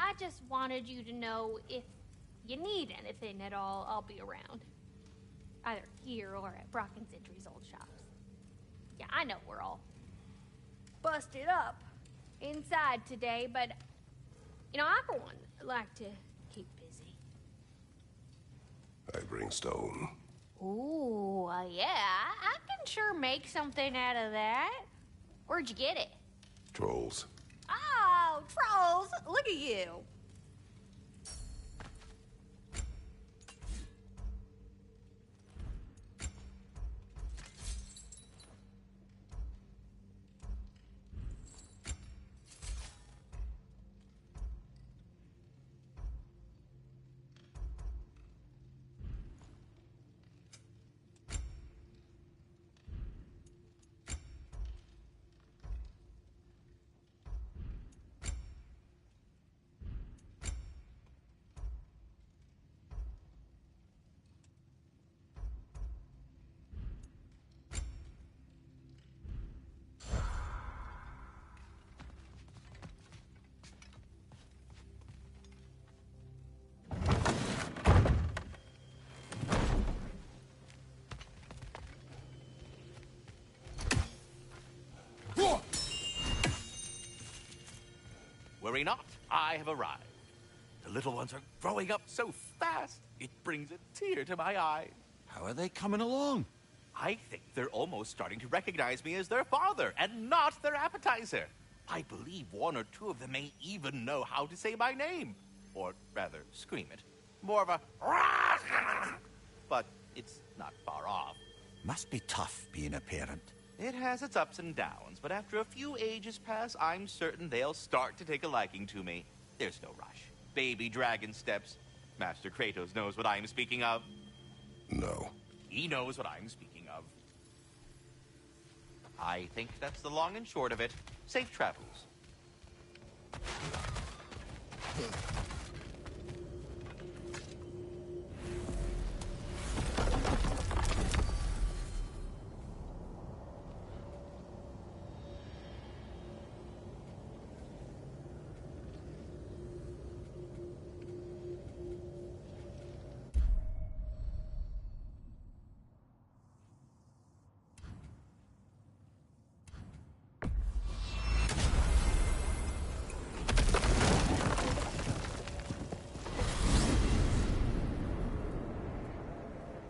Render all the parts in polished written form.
I just wanted you to know if you need anything at all, I'll be around. Either here or at Brock and Sentry's old shops. Yeah, I know we're all busted up inside today, but, you know, I, for one, like to keep busy. I bring stone. Ooh, yeah, I can sure make something out of that. Where'd you get it? Trolls. Oh, trolls! Look at you. Worry not, I have arrived. The little ones are growing up so fast, it brings a tear to my eye. How are they coming along? I think they're almost starting to recognize me as their father, and not their appetizer. I believe one or two of them may even know how to say my name. Or rather, scream it. More of a... But it's not far off. Must be tough being a parent. It has its ups and downs, but after a few ages pass, I'm certain they'll start to take a liking to me. There's no rush. Baby dragon steps. Master Kratos knows what I'm speaking of. No. He knows what I'm speaking of. I think that's the long and short of it. Safe travels.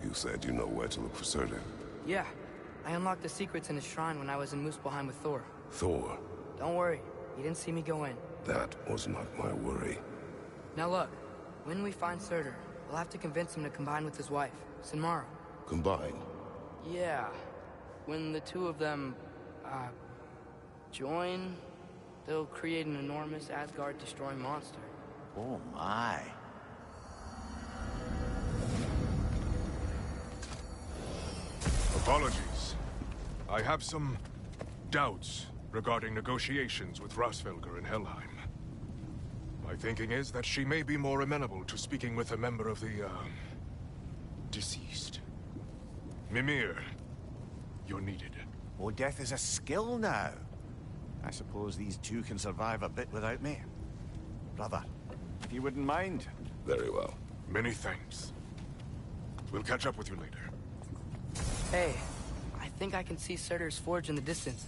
You said you know where to look for Surtur. Yeah. I unlocked the secrets in his shrine when I was in Muspelheim with Thor. Thor? Don't worry. He didn't see me go in. That was not my worry. Now look. When we find Surtur, we'll have to convince him to combine with his wife, Sinmara. Combine? Yeah. When the two of them, join, they'll create an enormous Asgard-destroying monster. Oh my. Apologies. I have some doubts regarding negotiations with Rasvelger in Helheim. My thinking is that she may be more amenable to speaking with a member of the, deceased. Mimir, you're needed. Oh, death is a skill now. I suppose these two can survive a bit without me. Brother, if you wouldn't mind. Very well. Many thanks. We'll catch up with you later. Hey, I think I can see Surtur's forge in the distance.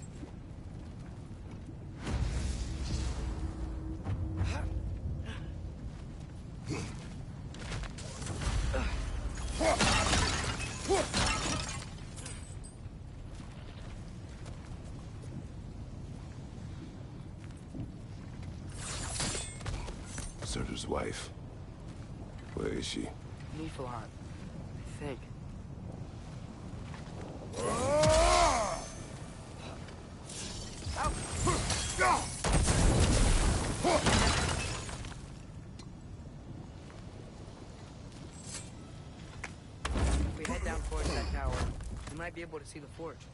Surtur's wife. Where is she? Niflheim, I think. If we head down towards that tower, we might be able to see the forge.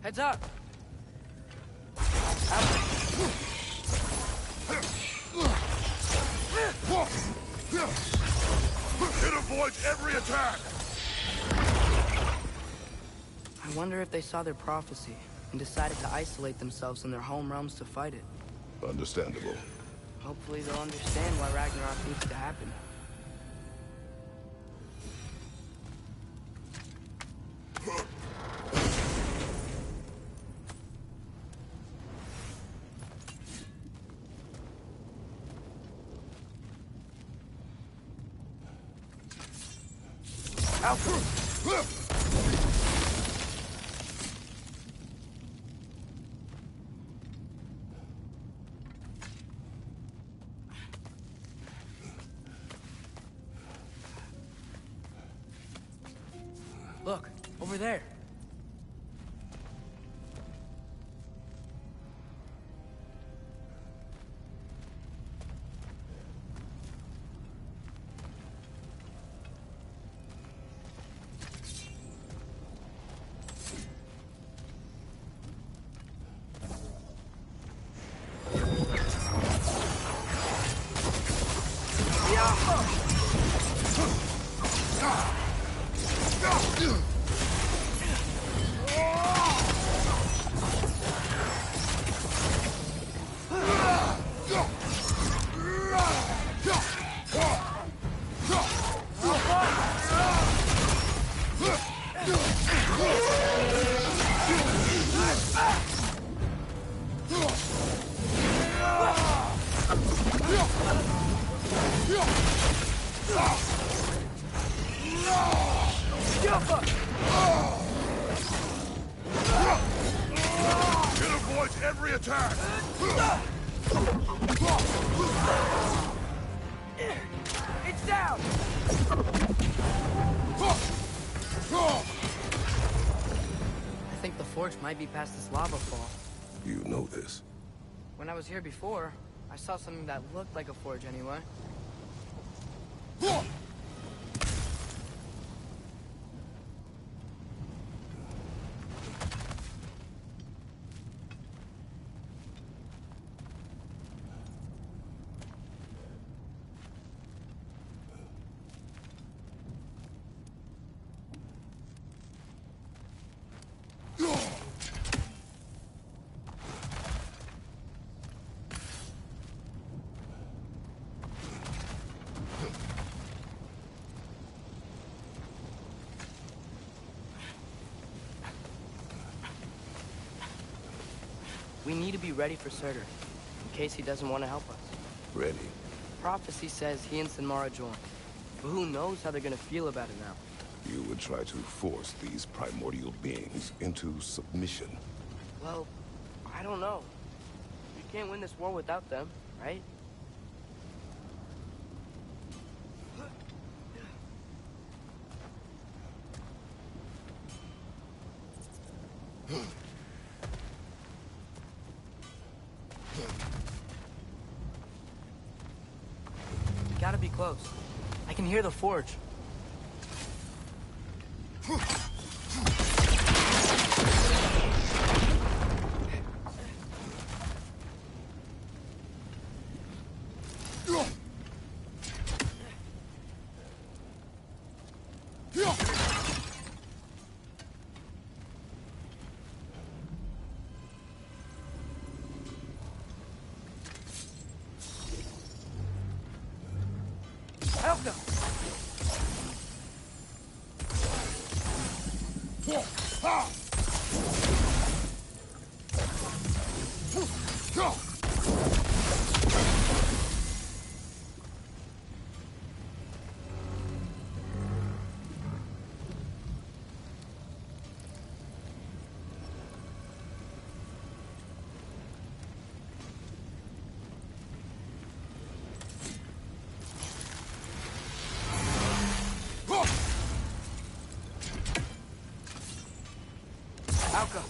Heads up! It avoids every attack! I wonder if they saw their prophecy and decided to isolate themselves in their home realms to fight it. Understandable. Hopefully they'll understand why Ragnarok needs to happen. Look, over there. It avoids every attack! It's down! I think the forge might be past this lava fall. You know this. When I was here before, I saw something that looked like a forge anyway. We need to be ready for Surtur, in case he doesn't want to help us. Ready? Prophecy says he and Sinmara join, but who knows how they're gonna feel about it now. You would try to force these primordial beings into submission. Well, I don't know. We can't win this war without them, right? Gotta be close. I can hear the forge. Helga! Alka!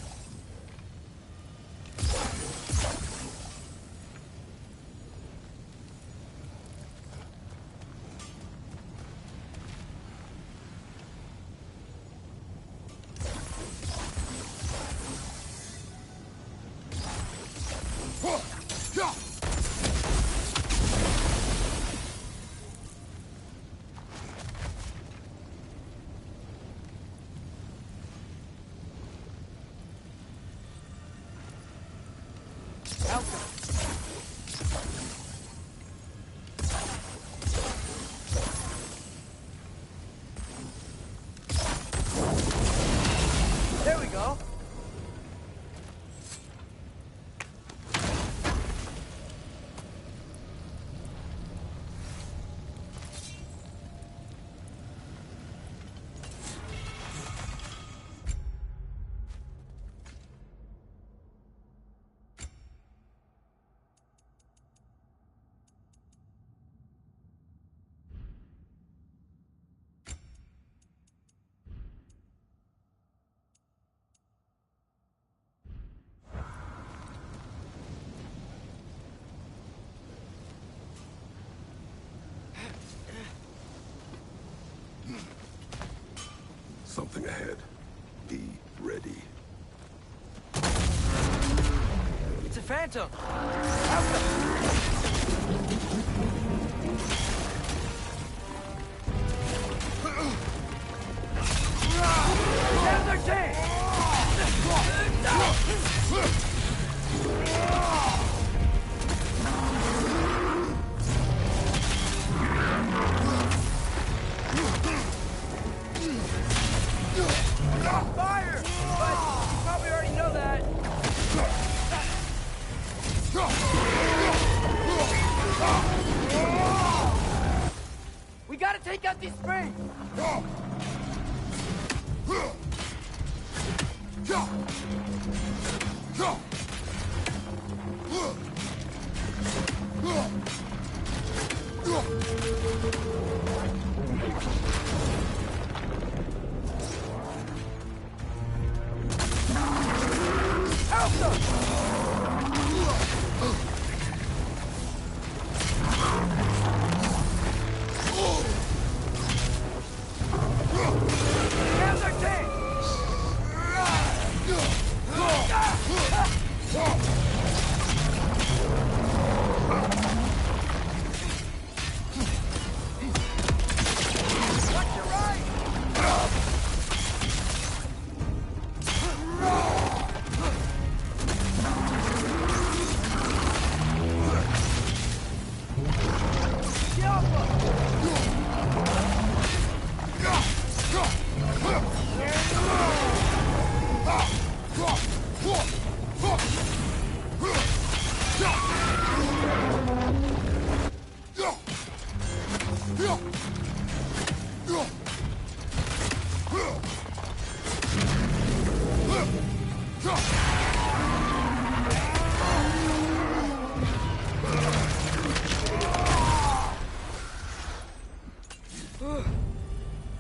Something ahead. Be ready. It's a phantom! Alpha! Now's our chance! Fire! But you probably already know that. We gotta take out these springs!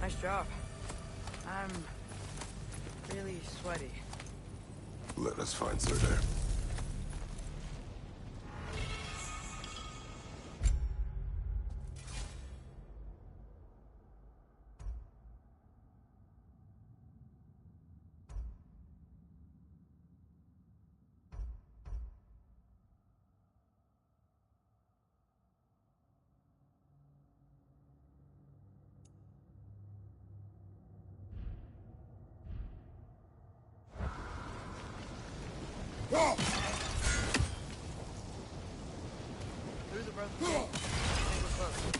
Nice job. I'm really sweaty. Let us find Surtur. Through the broken gate. I think we're close.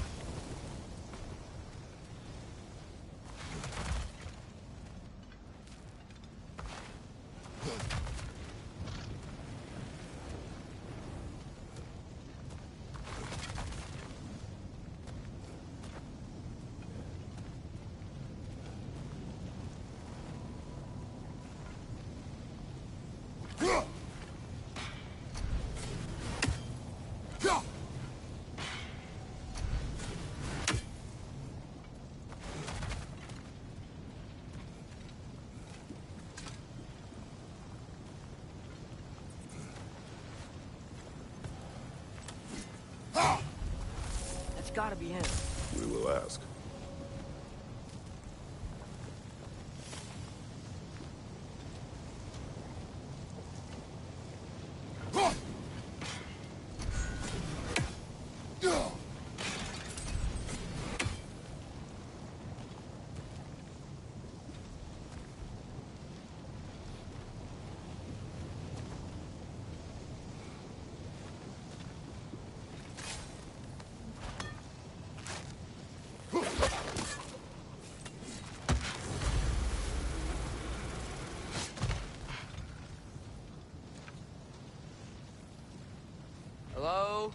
That's gotta be him. We will ask. Hello?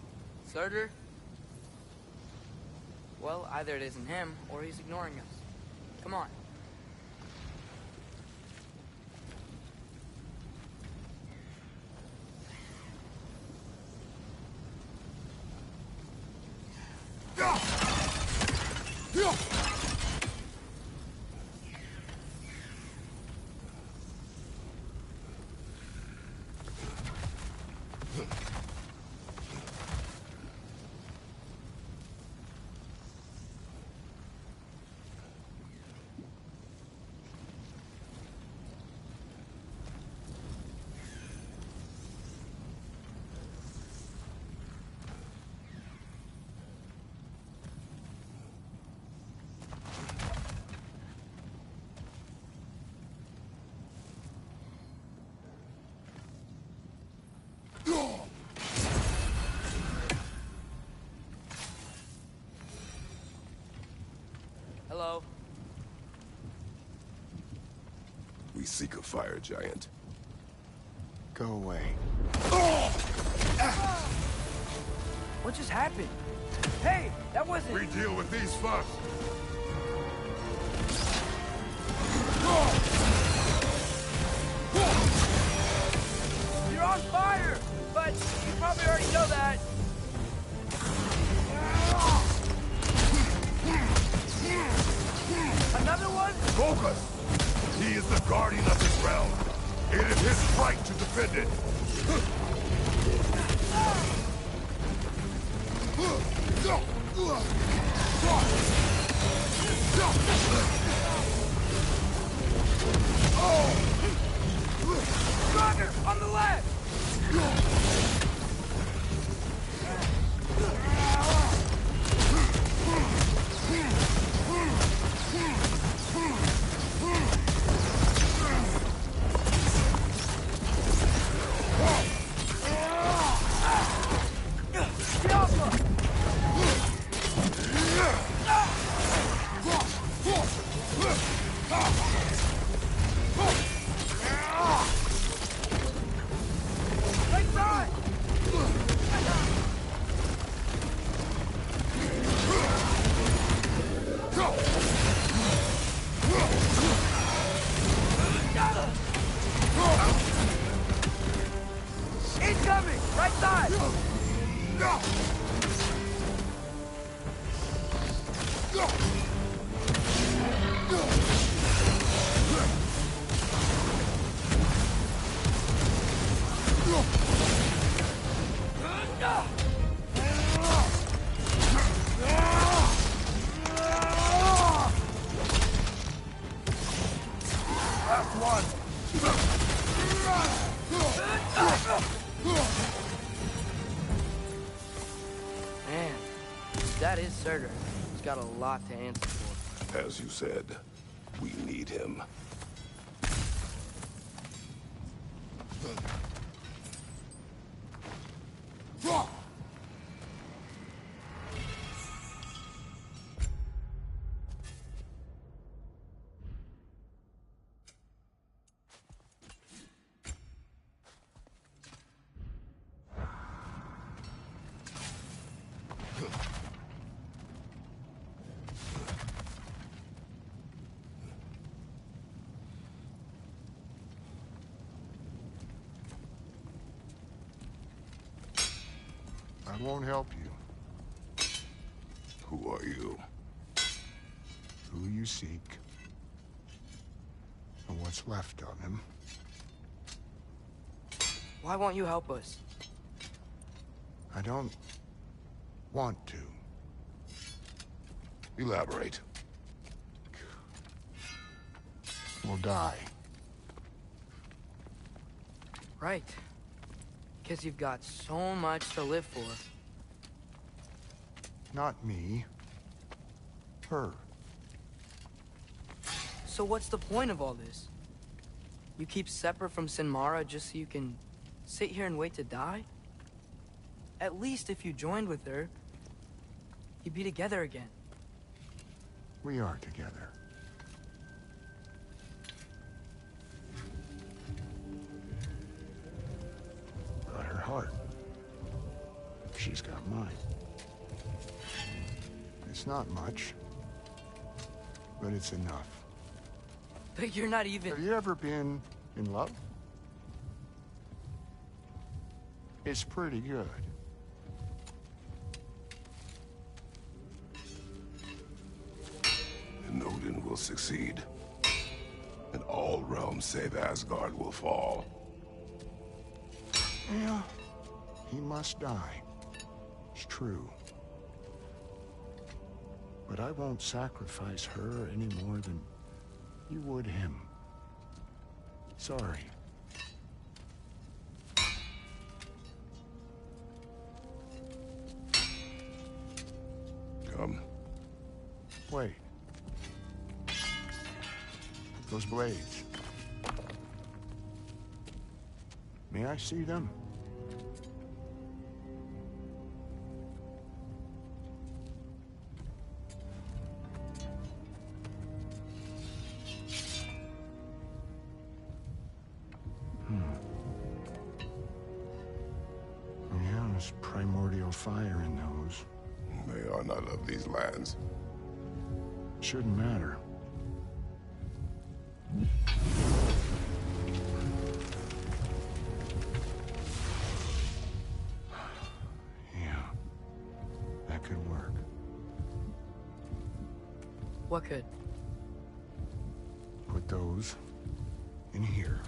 Surtur? Well, either it isn't him, or he's ignoring us. Come on. Hello. We seek a fire giant. Go away. What just happened? Hey, that wasn't... We deal with these first. You're on fire! But you probably already know that. Another one? Focus! He is the guardian of this realm. It is his right to defend it. Roger, on the left! Incoming! Right side! Man, that is Surtur. He's got a lot to answer for. As you said, we need him. I won't help you. Who are you? Who you seek, and what's left of him. Why won't you help us? I don't want to. Elaborate. We'll die. Right. Because you've got so much to live for. Not me. Her. So what's the point of all this? You keep separate from Sinmara just so you can sit here and wait to die? At least if you joined with her, you'd be together again. We are together. Got her heart. She's got mine. It's not much, but it's enough. But you're not even... Have you ever been in love? It's pretty good. And Odin will succeed. And all realms save Asgard will fall. Yeah, he must die. It's true. But I won't sacrifice her any more than you would him. Sorry. Come. Wait. Those blades. May I see them? no fire in those. They are not of these lands. Shouldn't matter. Yeah, that could work. What could? Put those in here.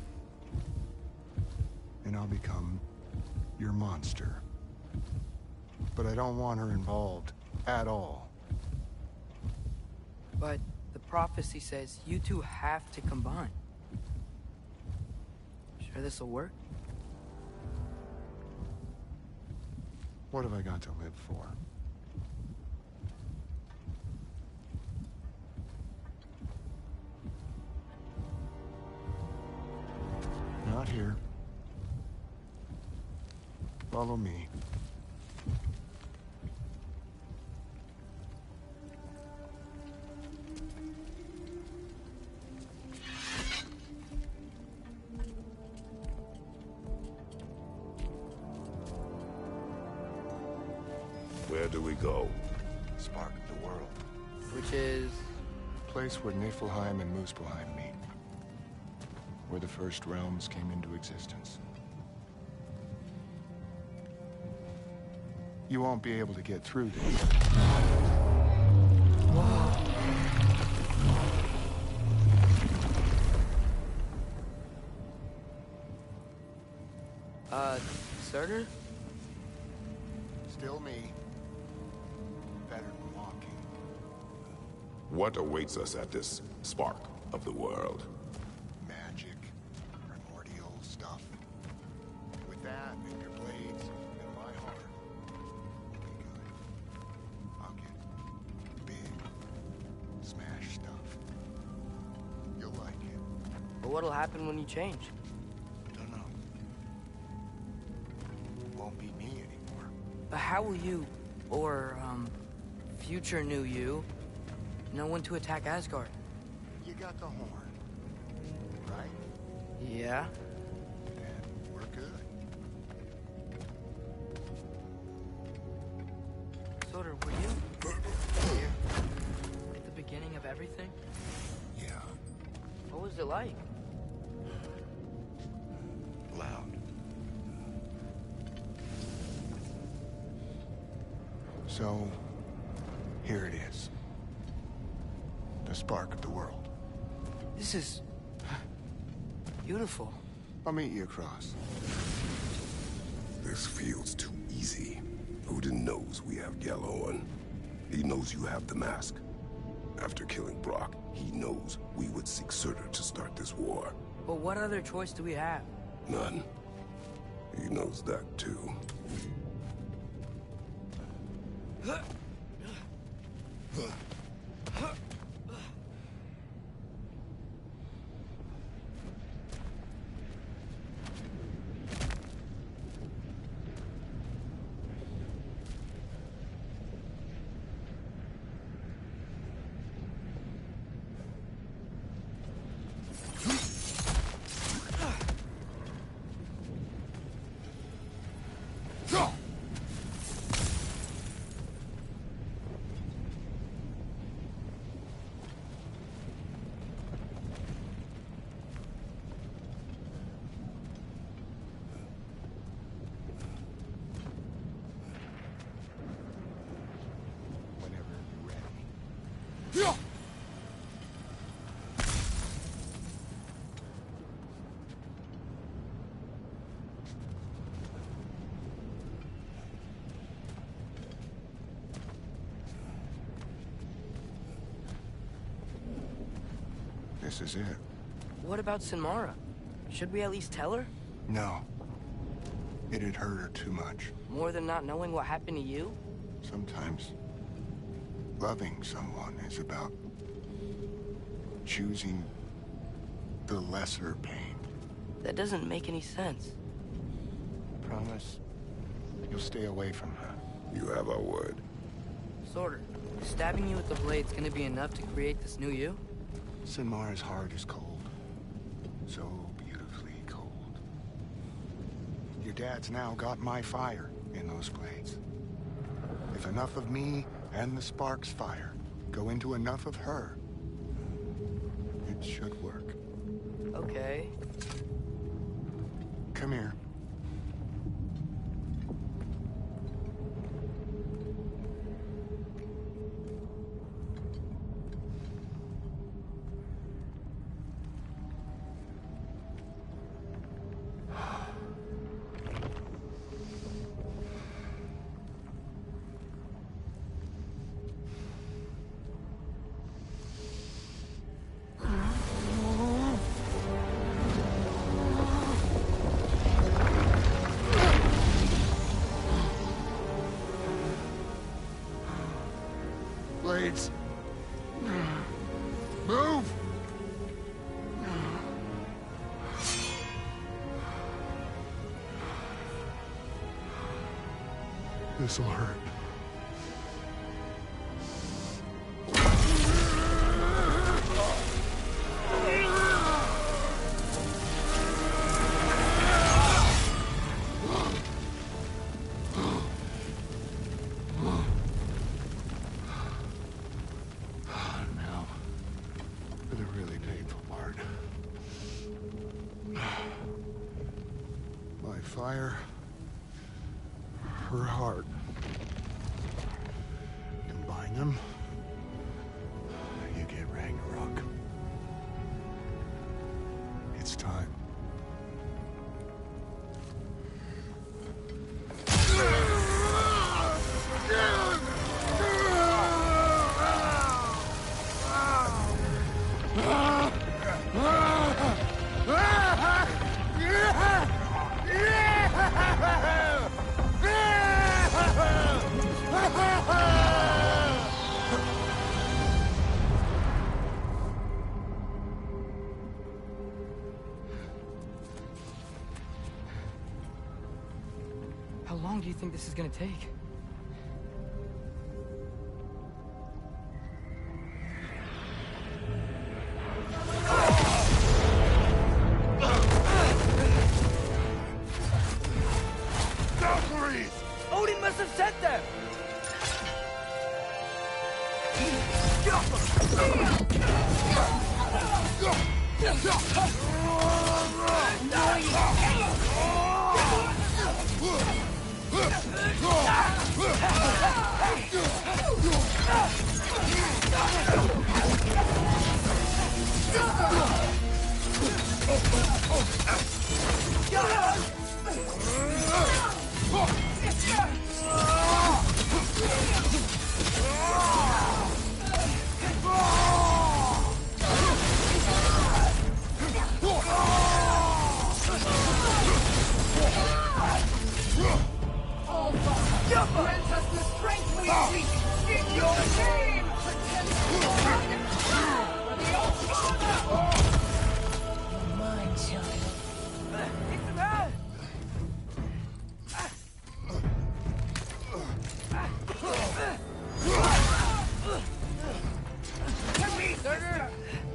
And I'll become your monster. But I don't want her involved at all. But the prophecy says you two have to combine. Sure this'll work? What have I got to live for? Not here. Follow me. Where do we go? Spark of the world. Which is... Place where Niflheim and Muspelheim meet. Where the first realms came into existence. You won't be able to get through this. Surtur? Still me. Better than walking. What awaits us at this spark of the world? Magic. Primordial stuff. With that and your blades and my heart, we'll be good. I'll get big. Smash stuff. You'll like it. But what'll happen when you change? Don't know. Won't be me anymore. But how will you, or, future new you, know when to attack Asgard? You got the horn, right? Yeah? Then we're good. Surtur, were you here at the beginning of everything? Yeah. What was it like? Loud. So, here it is. The spark of the world. This is... beautiful. I'll meet you across. This feels too easy. Odin knows we have Gjallarhorn. He knows you have the mask. After killing Brock, he knows we would seek Surtur to start this war. But what other choice do we have? None. He knows that too. Whenever you're ready. This is it. What about Sinmara? Should we at least tell her? No. It'd hurt her too much. More than not knowing what happened to you? Sometimes loving someone is about choosing the lesser pain. That doesn't make any sense. Promise you'll stay away from her. You have our word. Surtur, stabbing you with the blade's gonna be enough to create this new you? Sinmara's heart is cold. So beautifully cold. Your dad's now got my fire in those blades. If enough of me and the spark's fire go into enough of her, it should work. Okay. Come here. Blades. Move! This'll hurt. Now, for the really painful part. My fire, her heart. Combine them, you get Ragnarok. It's time. How long do you think this is gonna take? Odin must have sent them!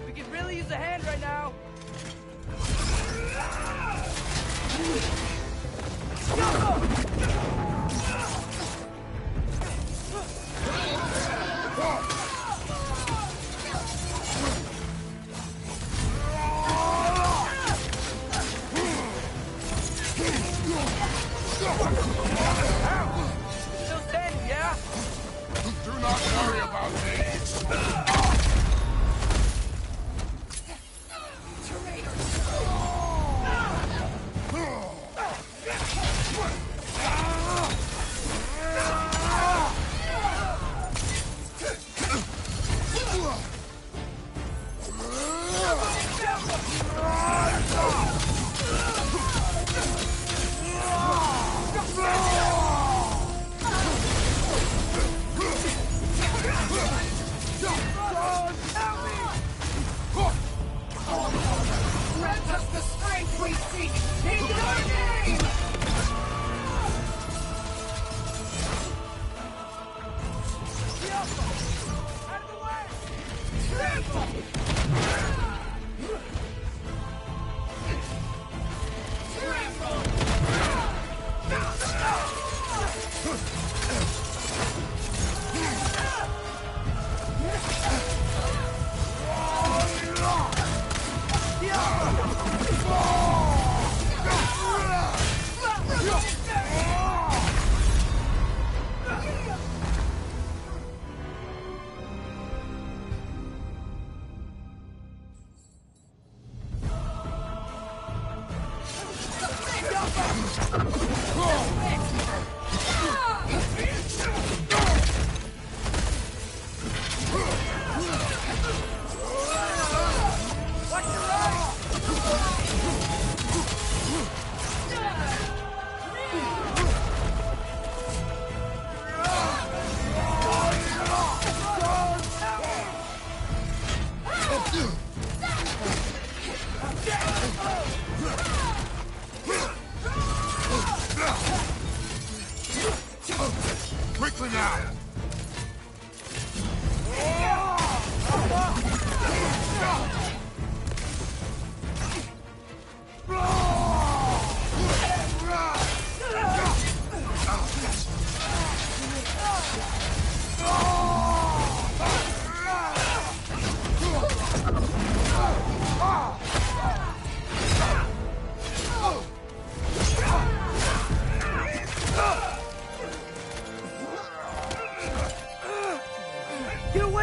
We could really use a hand right now. Still standing, yeah? Do not worry about me.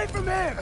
away from him!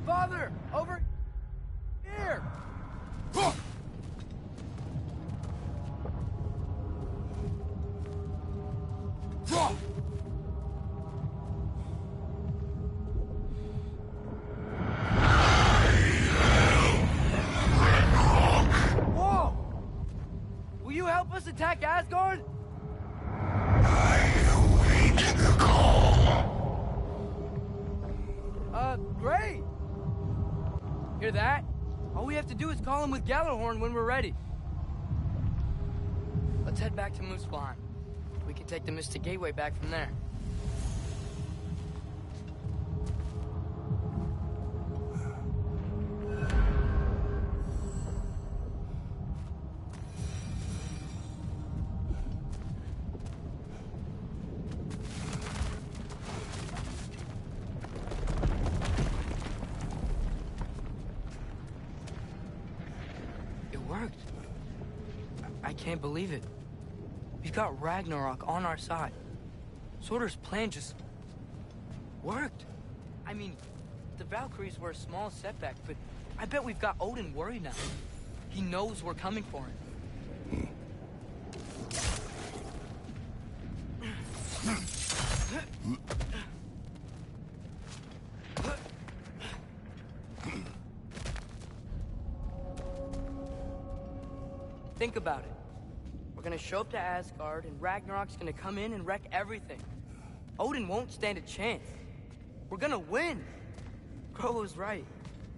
Father! Over here! Whoa! Will you help us attack Asgard? I await the call. Great! Hear that? All we have to do is call him with Gjallarhorn when we're ready. Let's head back to Muspelheim. We can take the Mystic Gateway back from there. I can't believe it. We've got Ragnarok on our side. Surtur's plan just worked. I mean, the Valkyries were a small setback, but I bet we've got Odin worried now. He knows we're coming for him. Think about it. We're gonna show up to Asgard, and Ragnarok's gonna come in and wreck everything. Odin won't stand a chance. We're gonna win. Groa was right.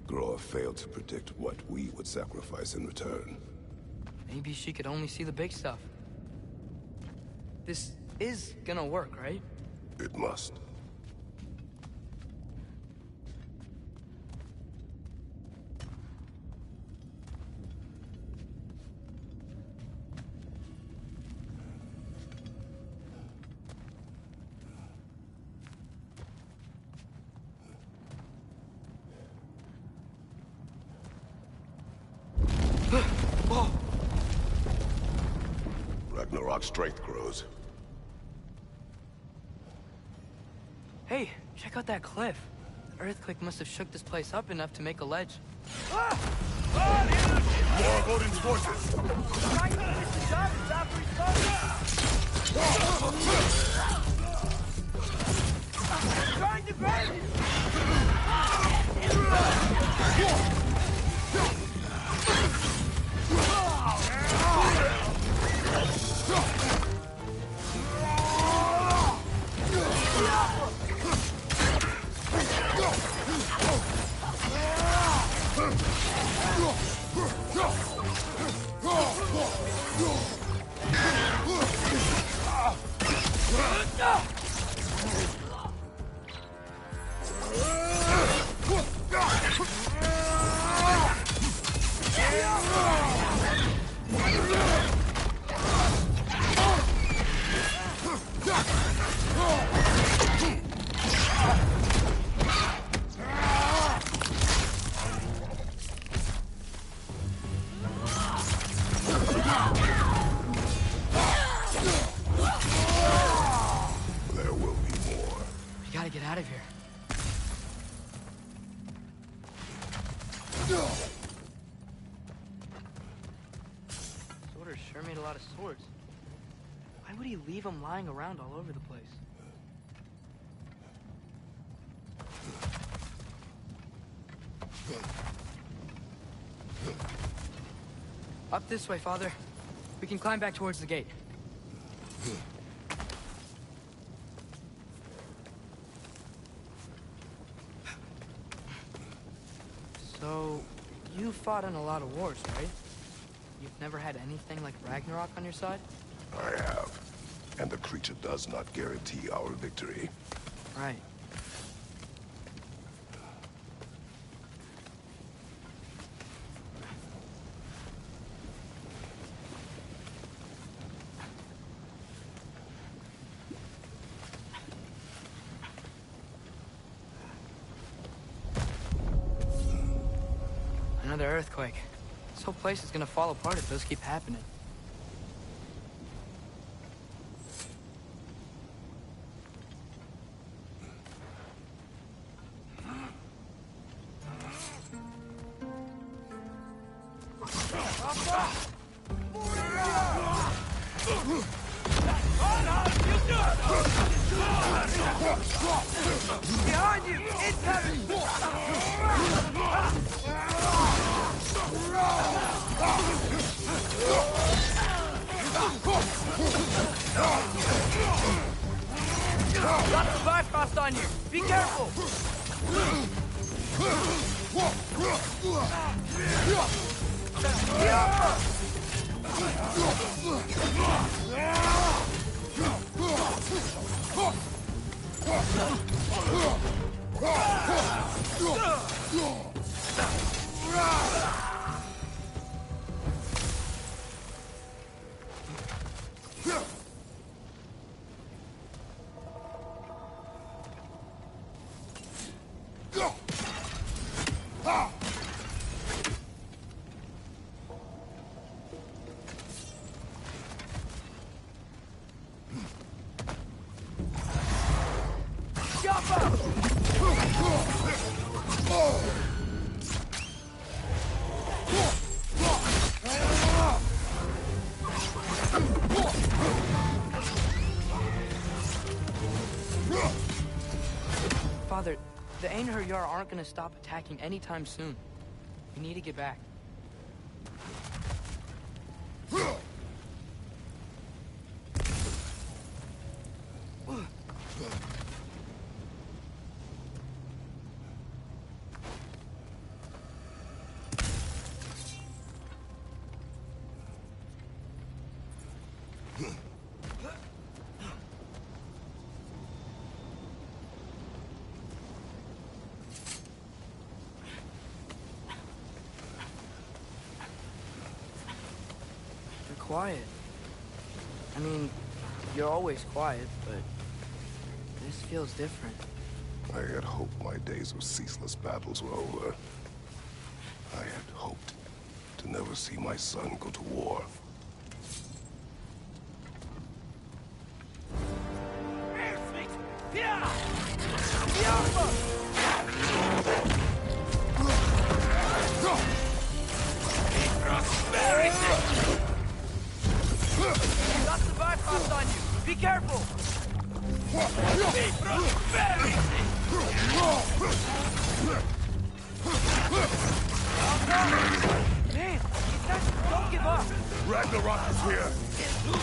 Groa failed to predict what we would sacrifice in return. Maybe she could only see the big stuff. This is gonna work, right? It must. Ragnarok's strength grows. Hey, check out that cliff. The earthquake must have shook this place up enough to make a ledge. More of Odin's forces! Trying to grab you! Surtur sure made a lot of swords. Why would he leave them lying around all over the place? Up this way, Father. We can climb back towards the gate. So, you fought in a lot of wars, right? You've never had anything like Ragnarok on your side? I have. And the creature does not guarantee our victory. Right. Another earthquake. This whole place is gonna fall apart if those keep happening. Behind you! Incoming! Got the Bifrost on you! Be careful! Father, the Einherjar aren't gonna stop attacking anytime soon. We need to get back. Quiet. I mean, you're always quiet, but this feels different. I had hoped my days of ceaseless battles were over. I had hoped to never see my son go to war. Got the Bifrost on you! Be careful! Man, don't give up! Ragnarok is here!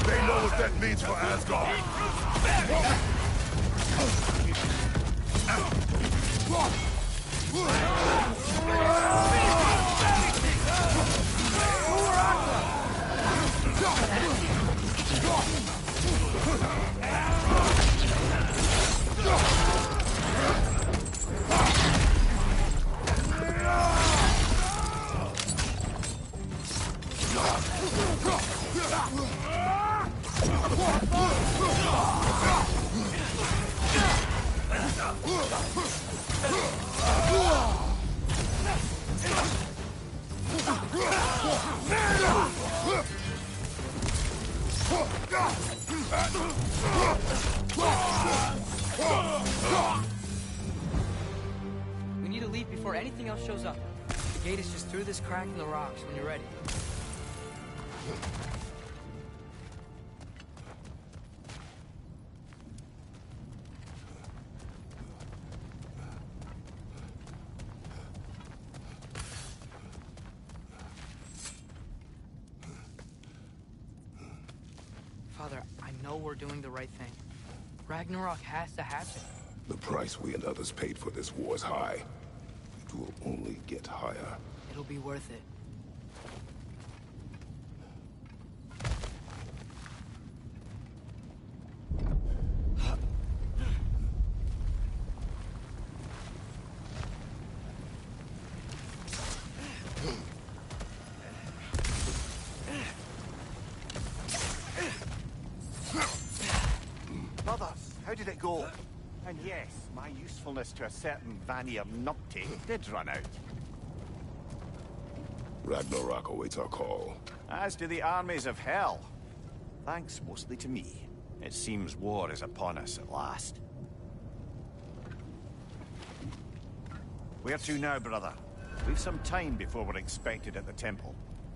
They know what that means for Asgard! We need to leave before anything else shows up. The gate is just through this crack in the rocks when you're ready. Father, I know we're doing the right thing. Ragnarok has to happen. The price we and others paid for this war is high. It will only get higher. It'll be worth it. Brothers, how did it go? And yes, my usefulness to a certain Vanir numpty did run out. Ragnarok awaits our call. As do the armies of hell. Thanks mostly to me. It seems war is upon us at last. Where to now, brother? We've some time before we're expected at the temple.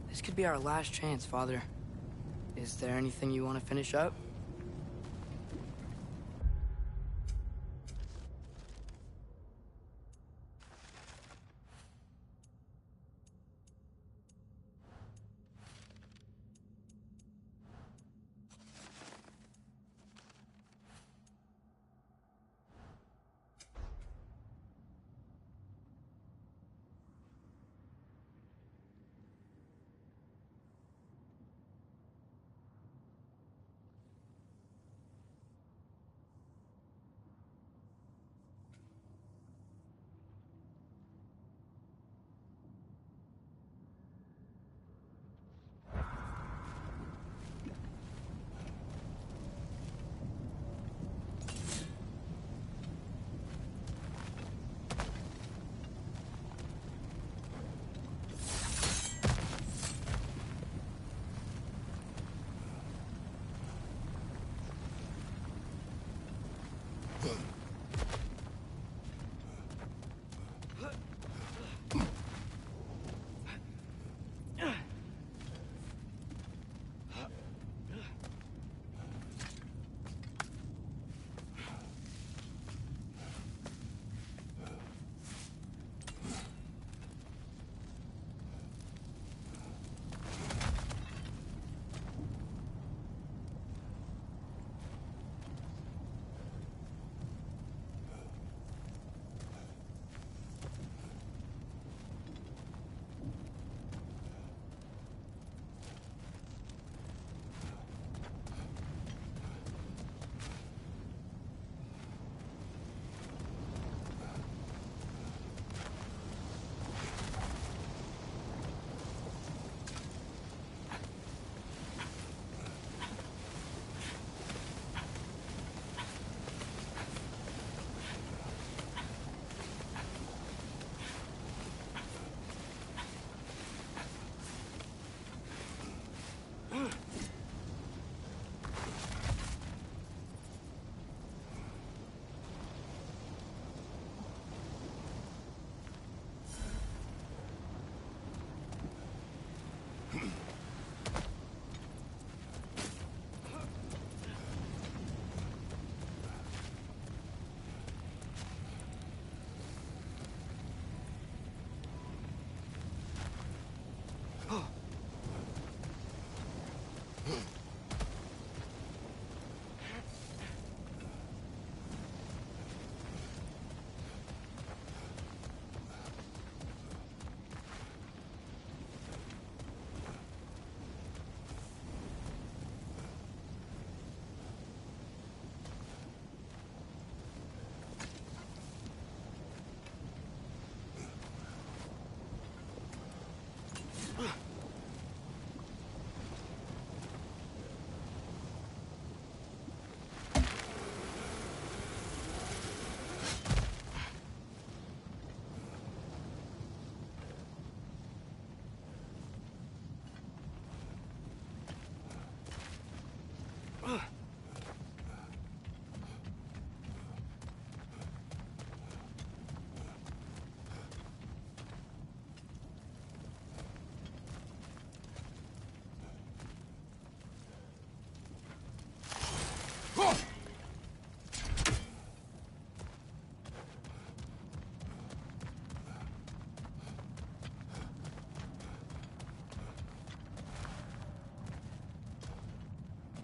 This could be our last chance, Father. Is there anything you want to finish up?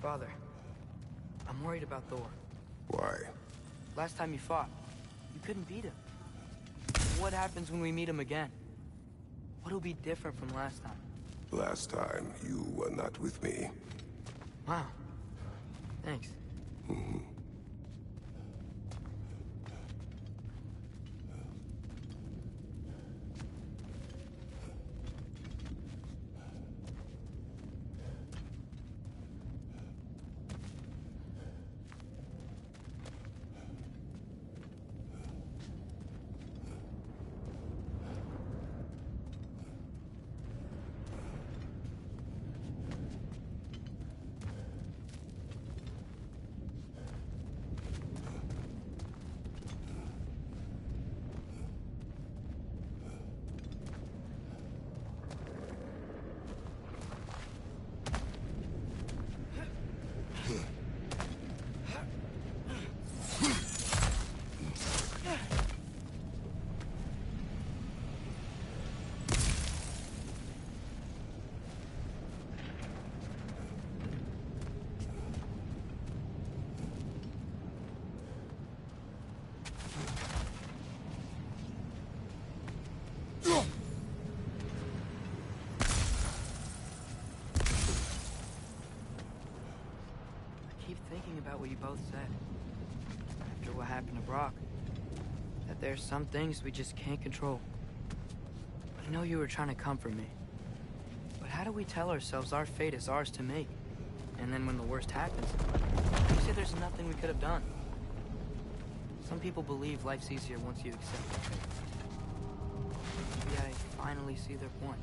Father, I'm worried about Thor. Why? Last time you fought, you couldn't beat him. what happens when we meet him again? What'll be different from last time? Last time, you were not with me. Wow. Thanks. Thinking about what you both said. After what happened to Brock. That there's some things we just can't control. I know you were trying to comfort me. But how do we tell ourselves our fate is ours to make? And then when the worst happens, you say there's nothing we could have done. Some people believe life's easier once you accept your fate. Maybe I finally see their point.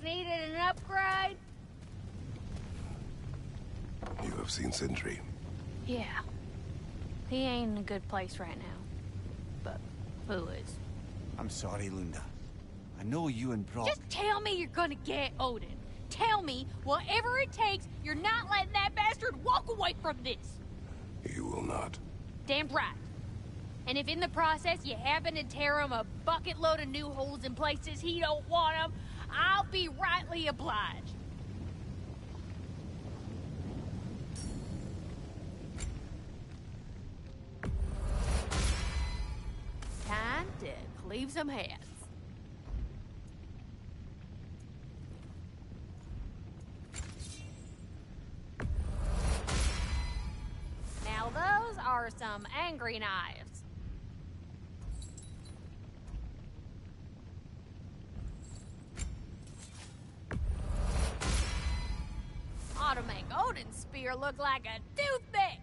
place needed an upgrade? You have seen Sindri. Yeah. He ain't in a good place right now. But who is? I'm sorry, Lunda. I know you and Brock... Just tell me you're gonna get Odin. Tell me, whatever it takes, you're not letting that bastard walk away from this. You will not. Damn right. And if in the process you happen to tear him a bucket load of new holes in places he don't want them, I'll be rightly obliged. Time to cleave some heads. Now those are some angry knives. Ought to make Odin's spear look like a toothpick.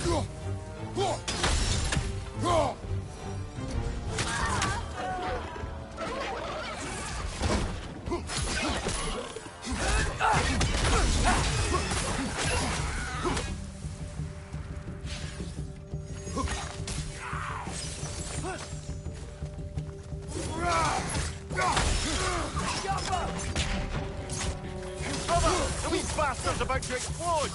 The wee bastard's about to explode!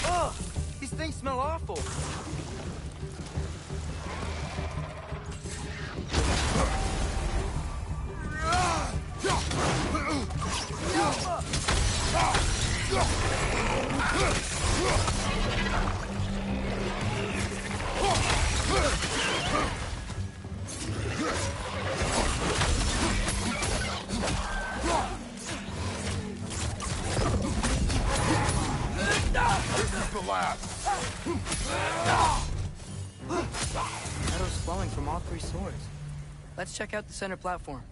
Ugh! These things smell awful. Metal's flowing from all three swords. Let's check out the center platform.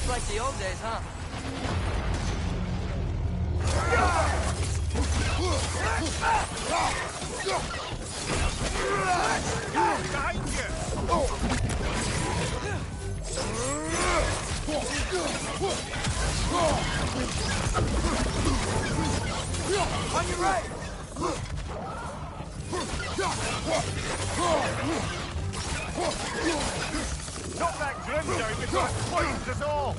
Like the old days, huh? Behind you! On your right! Knock that grim down before it poisons us all!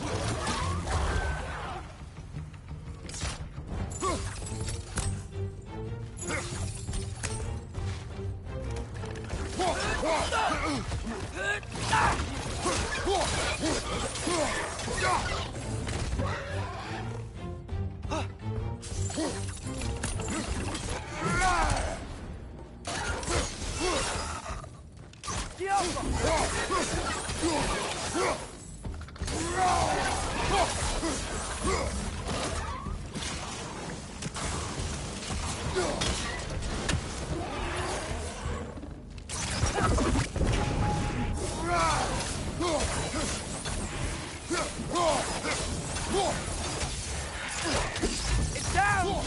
It's down!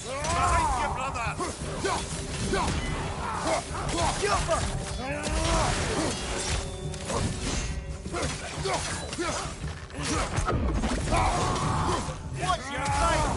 Behind you, brother! Watch your sight!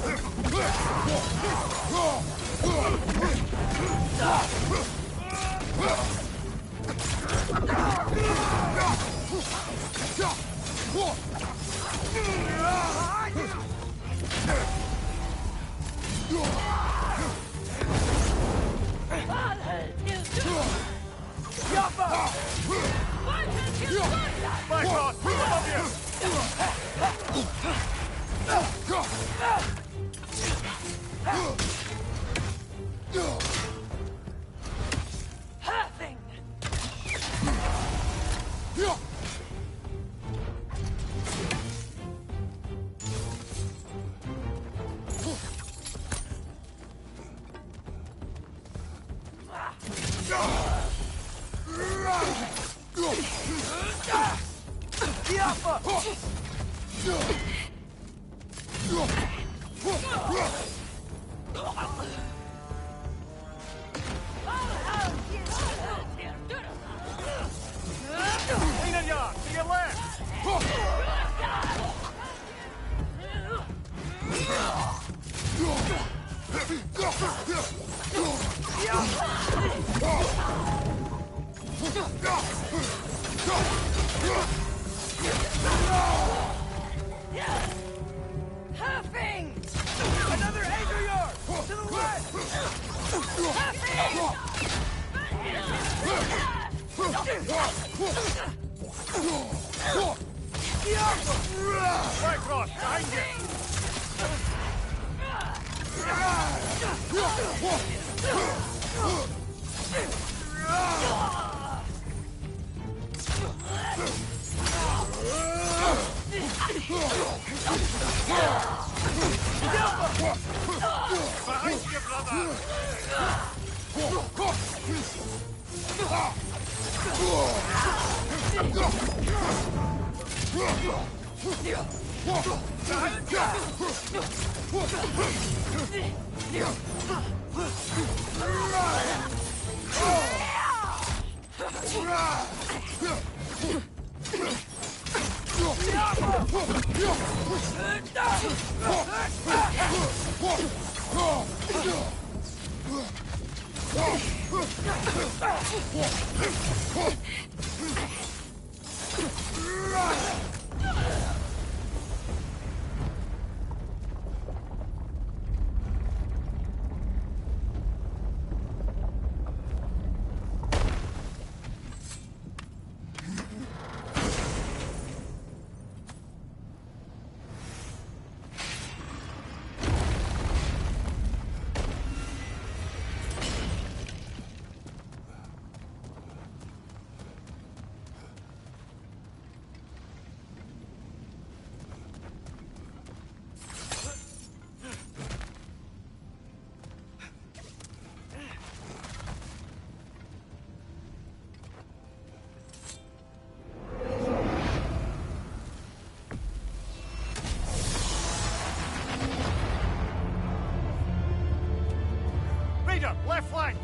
Left flank!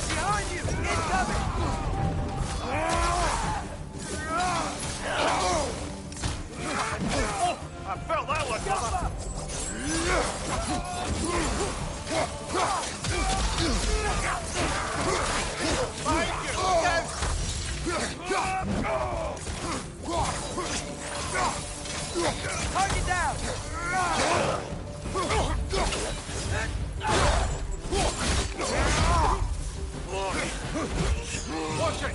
Behind you! Incoming! Oh, I felt that one, brother! Target down! Watch it!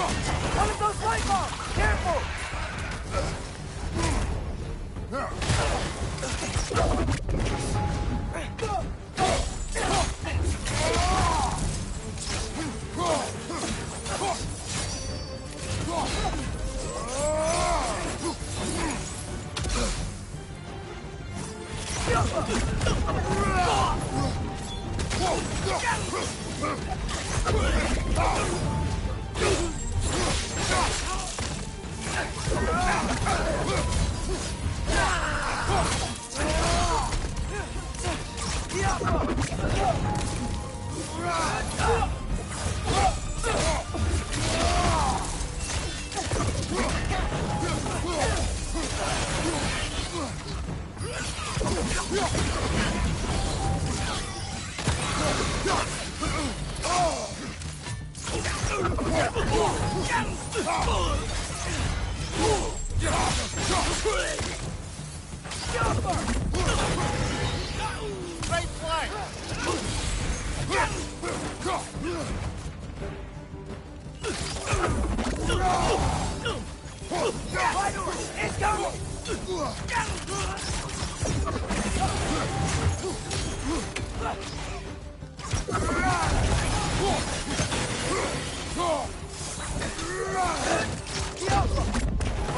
One of those light bulbs! Careful!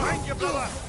Behind you, brother!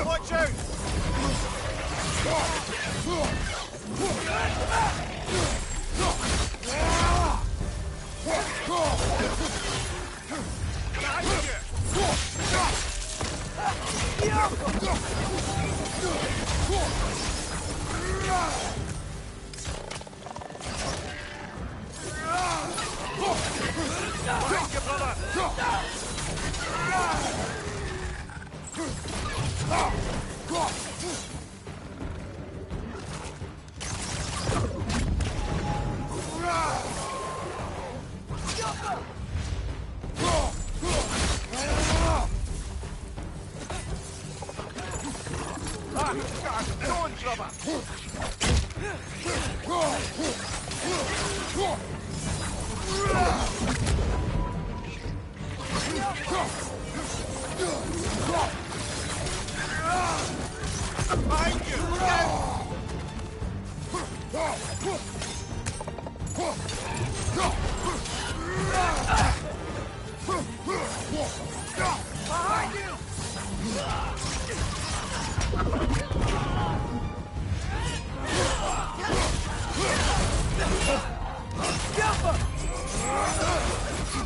Watch out! Thank you, brother!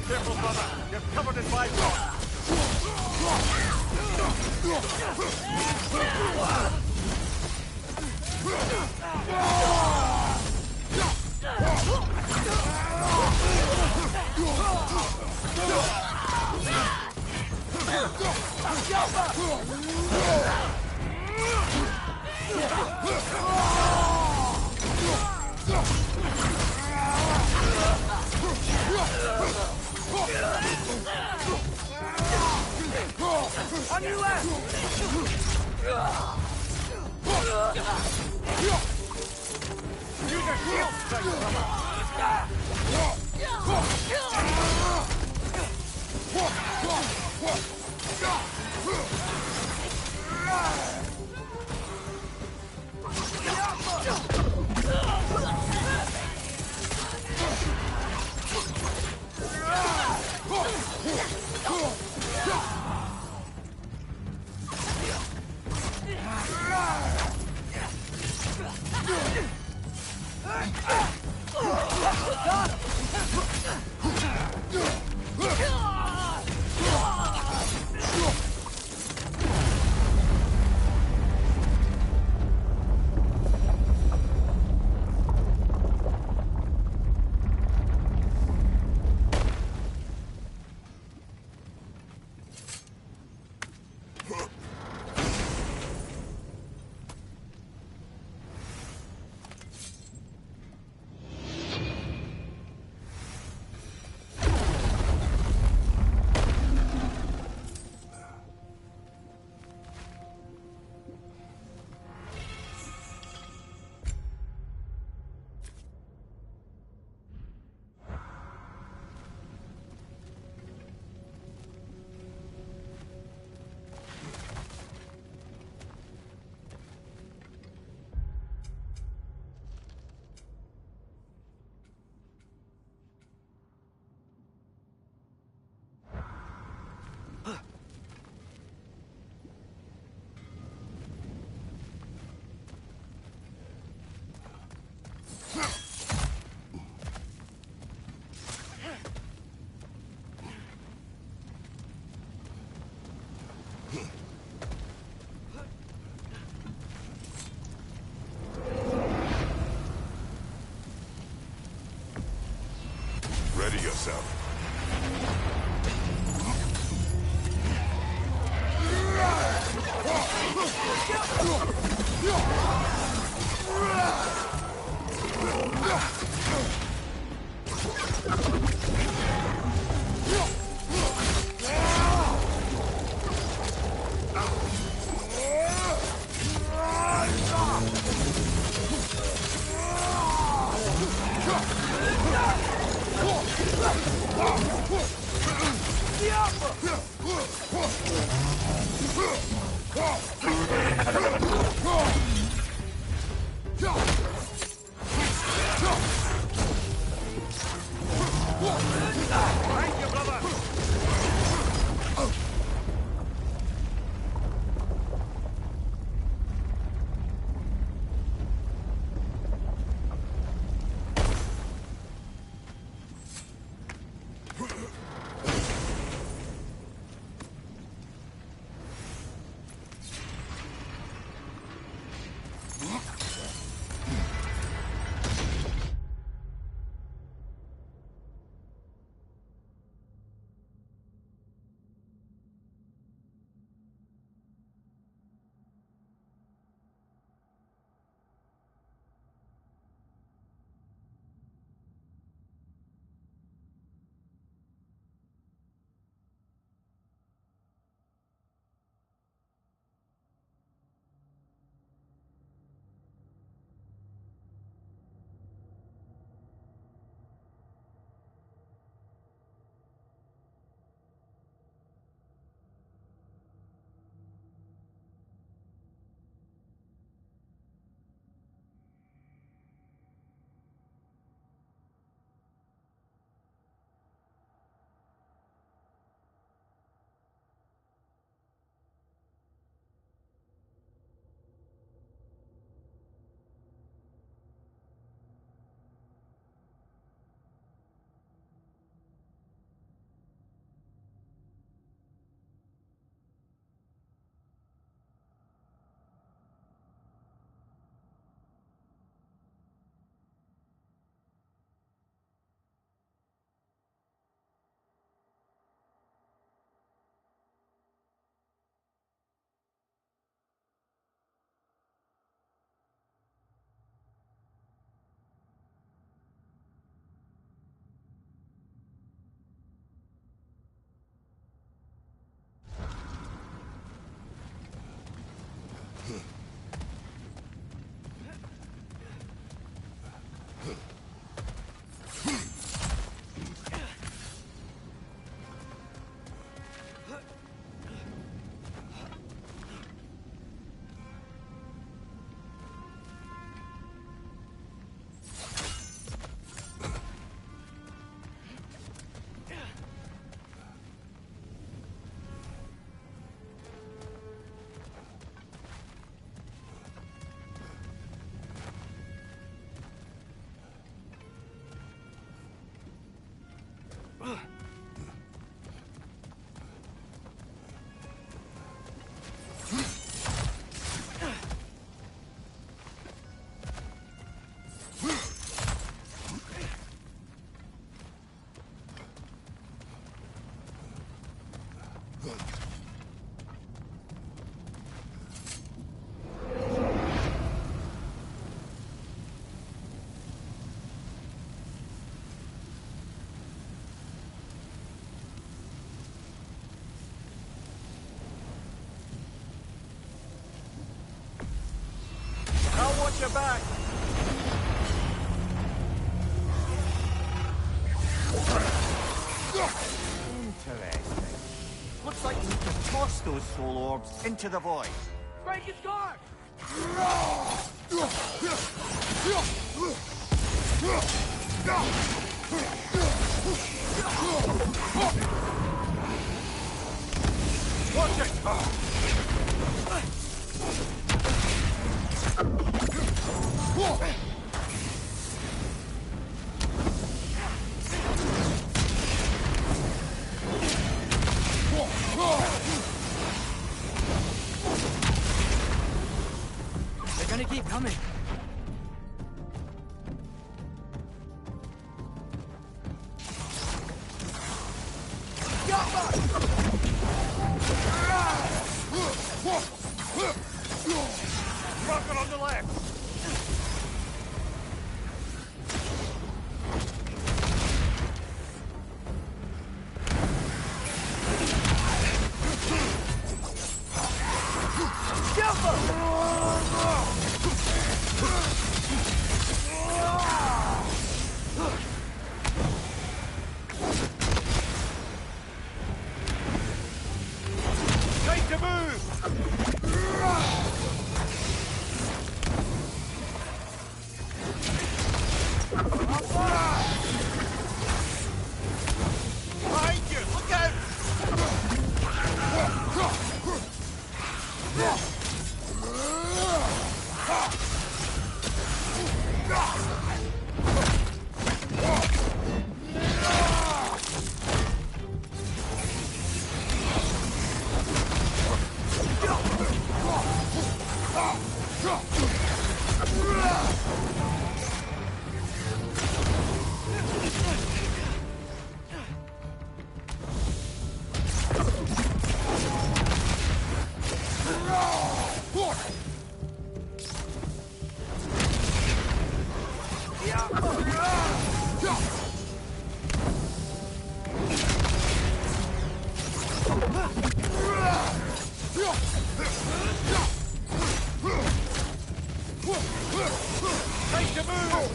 Careful, brother. You're covered in bipod. On your left! Use your shield strike, brother. Ready yourself. I'll watch your back. Interesting. Looks like you need to toss those soul orbs into the void. Break his guard! Watch it! They're gonna keep coming. Rocket on the left! Time to move! Behind you! Look out! Time to move!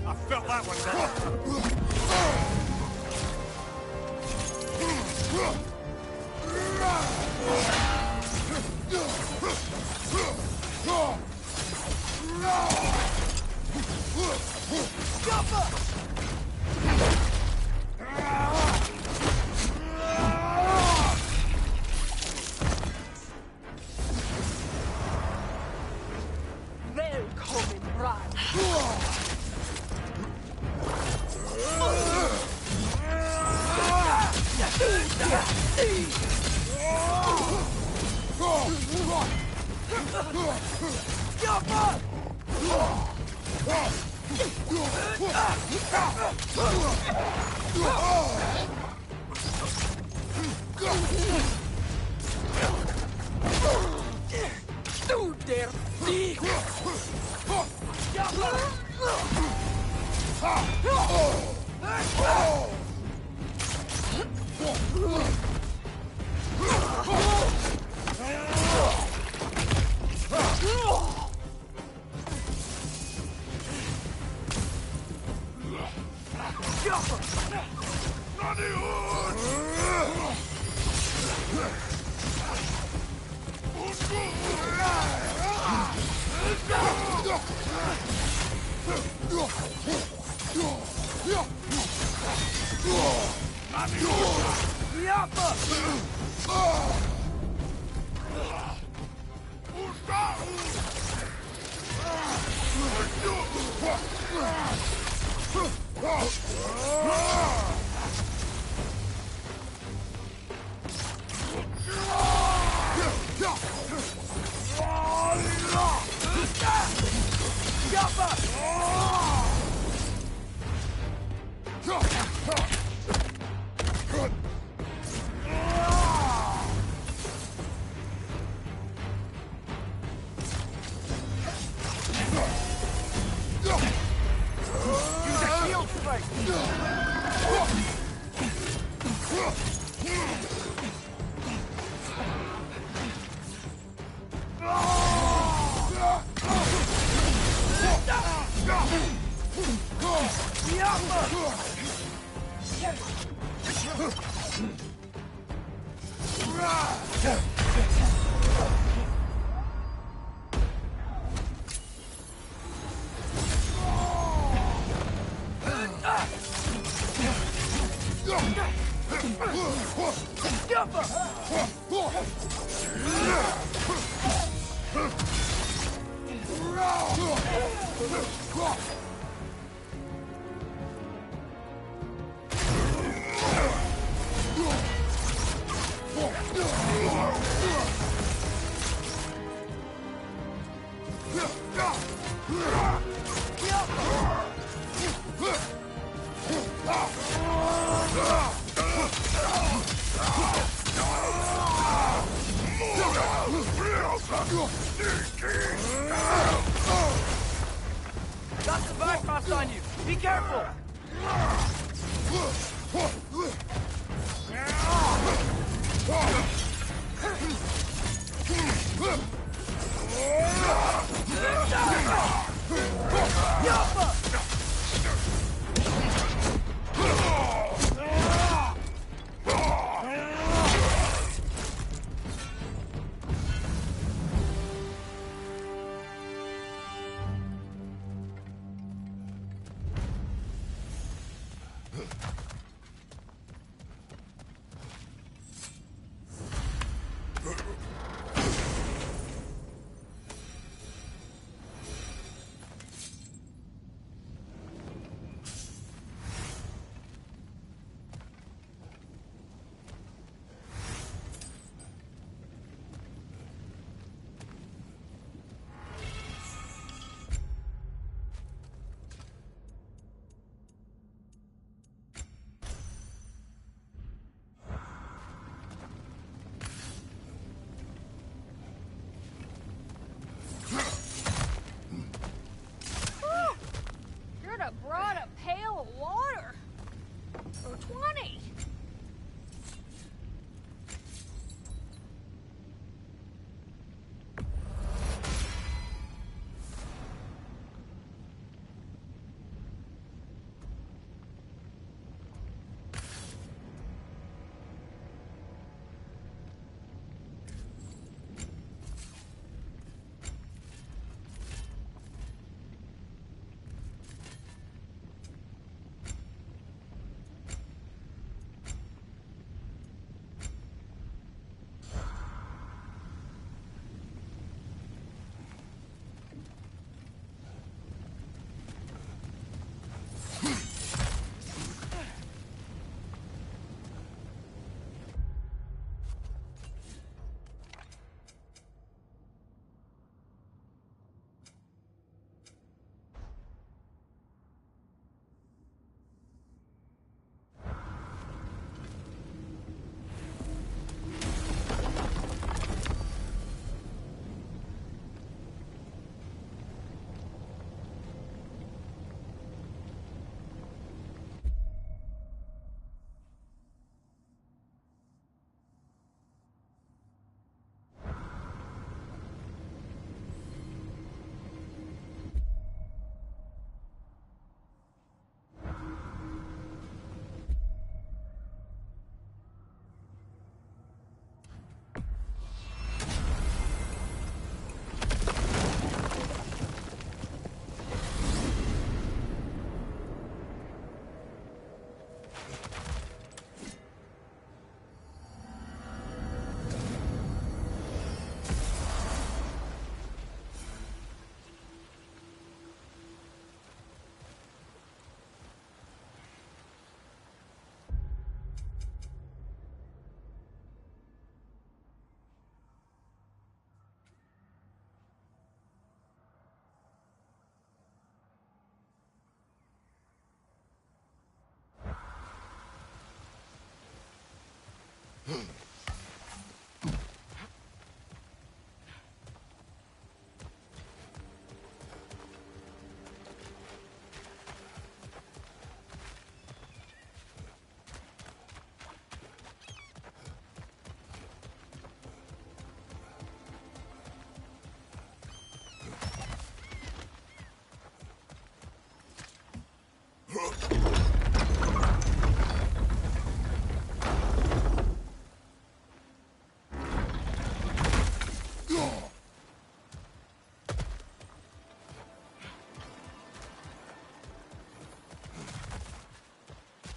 I felt that one coming. No! Välkommen, bride. Du der Sieg! Got some Bifrost on you! Be careful!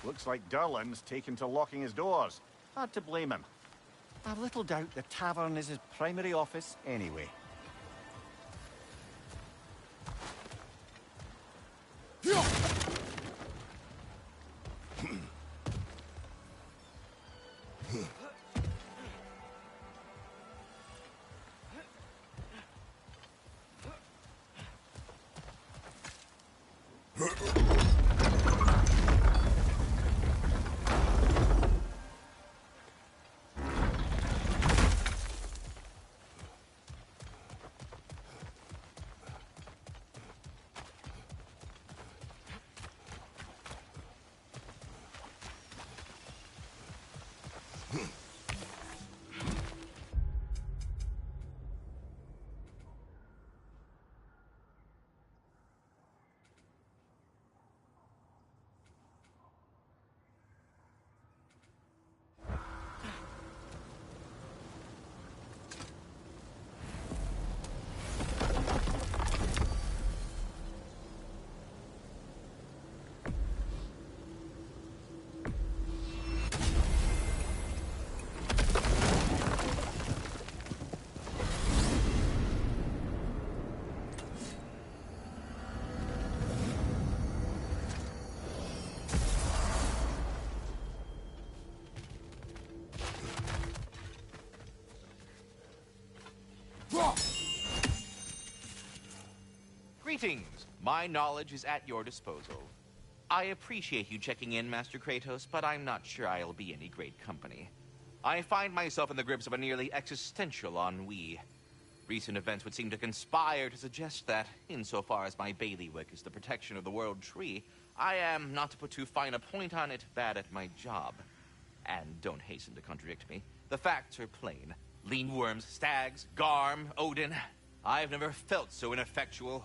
Looks like Durlin's taken to locking his doors. Hard to blame him. I've little doubt the tavern is his primary office anyway. Greetings! My knowledge is at your disposal. I appreciate you checking in, Master Kratos, but I'm not sure I'll be any great company. I find myself in the grips of a nearly existential ennui. Recent events would seem to conspire to suggest that, insofar as my bailiwick is the protection of the World Tree, I am, not to put too fine a point on it, bad at my job. And don't hasten to contradict me. The facts are plain. Lean worms, stags, Garm, Odin. I've never felt so ineffectual.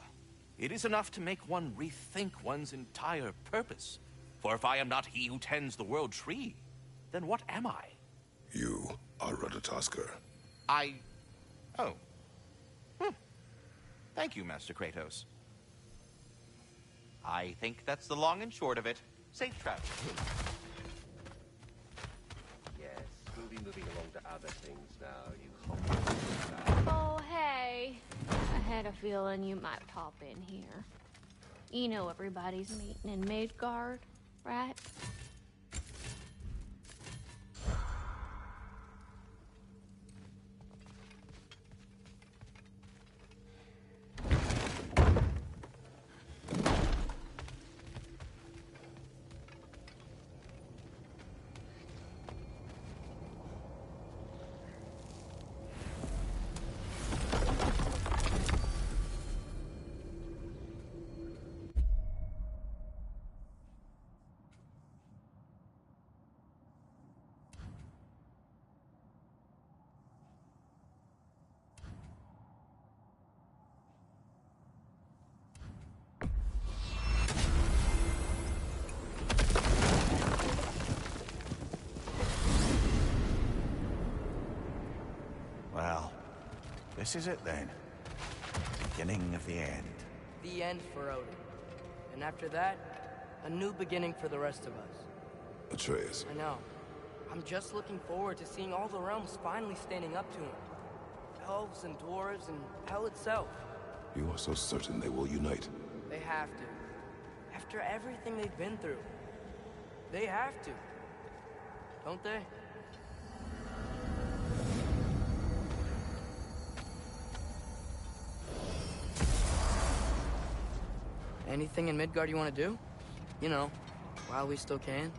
It is enough to make one rethink one's entire purpose. For if I am not he who tends the World Tree, then what am I? You are Ratatoskr. Oh. Thank you, Master Kratos. I think that's the long and short of it. Safe travel. Yes, we'll be moving along to other things now, you Oh, hey. I had a feeling you might pop in here. You know everybody's meeting in Midgard, right? Well, this is it then. Beginning of the end. The end for Odin. And after that, a new beginning for the rest of us. Atreus. I know. I'm just looking forward to seeing all the realms finally standing up to him. Elves and dwarves and hell itself. You are so certain they will unite. They have to. After everything they've been through. They have to. Don't they? Anything in Midgard you want to do? You know, while we still can.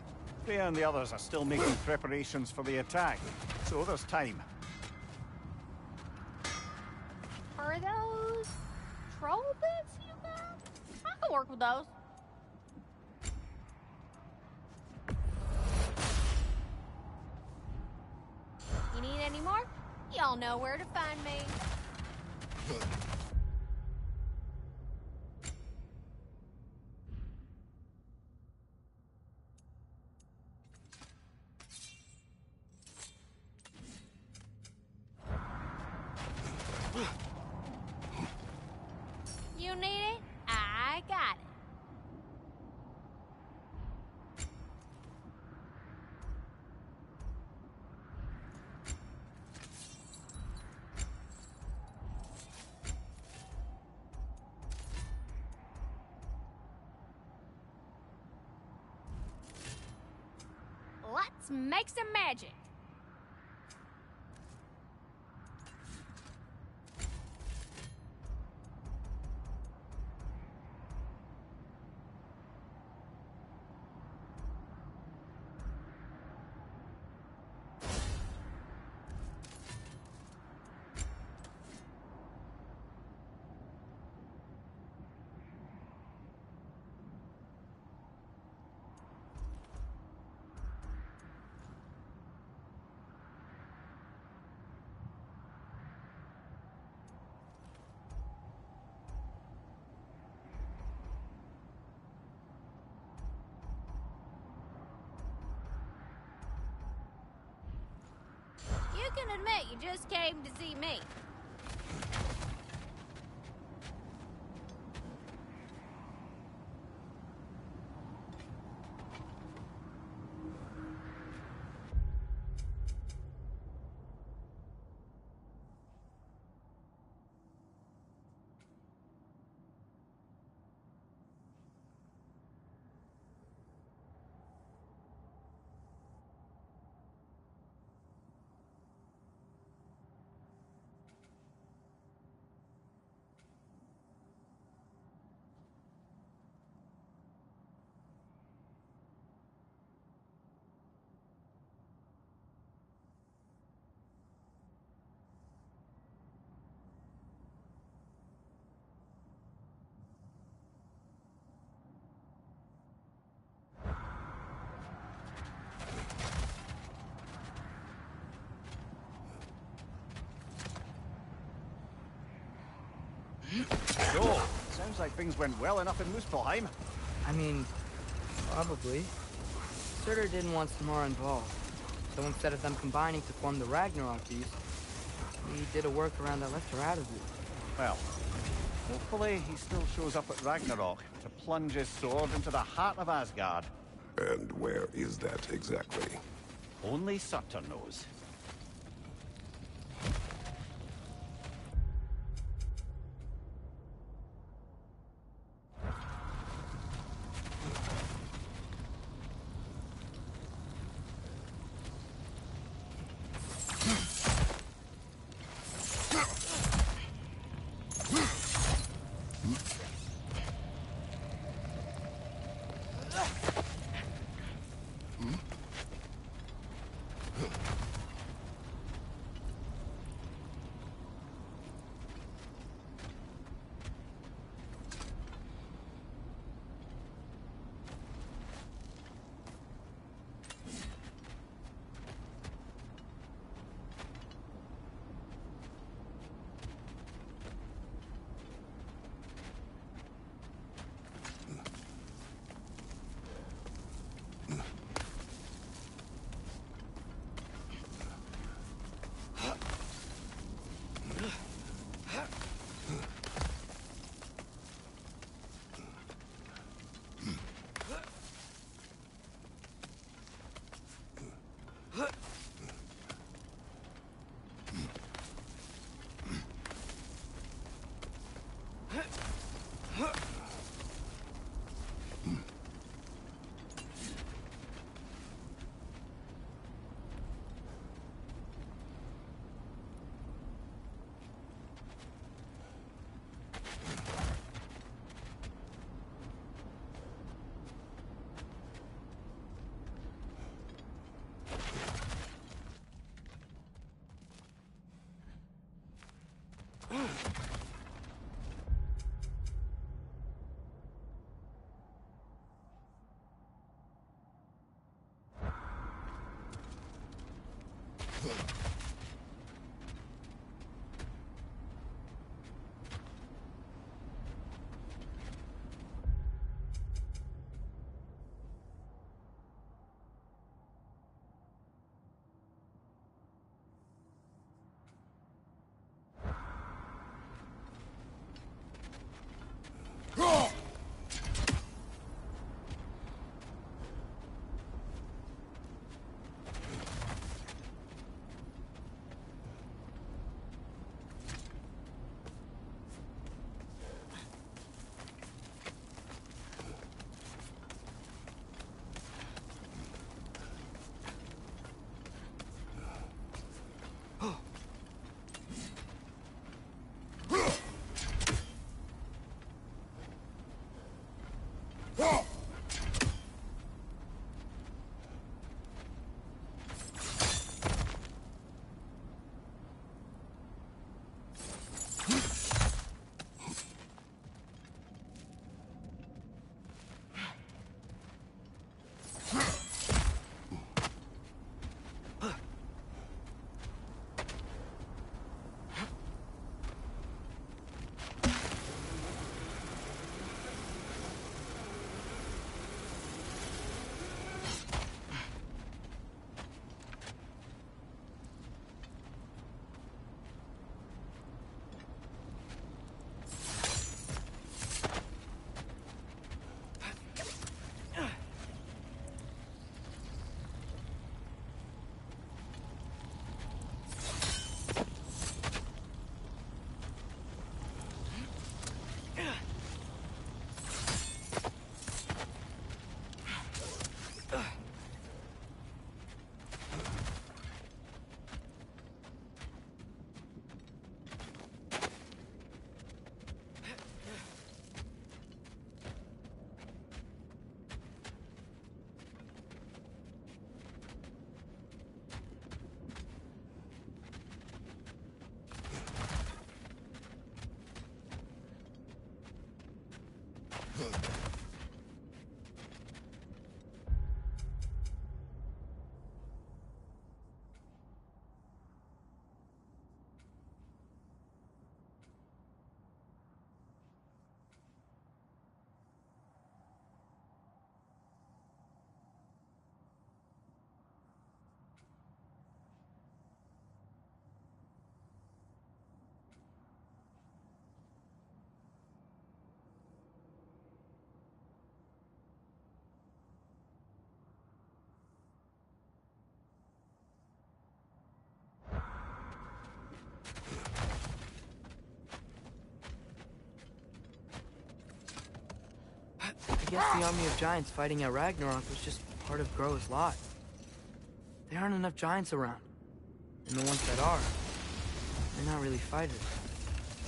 Freya and the others are still making preparations for the attack, so there's time. Are those troll bits you got? I can work with those. You need any more? Y'all know where to find me. You need it? I got it. Let's make some magic. You can admit you just came to see me. So, sounds like things went well enough in Muspelheim. I mean, probably. Surtur didn't want Samara involved, so instead of them combining to form the Ragnarok beast, he did a workaround that left her out of it. Well, hopefully he still shows up at Ragnarok to plunge his sword into the heart of Asgard. And where is that exactly? Only Surtur knows. I guess the army of giants fighting at Ragnarok was just part of Groa's lot. There aren't enough giants around. And the ones that are, they're not really fighters,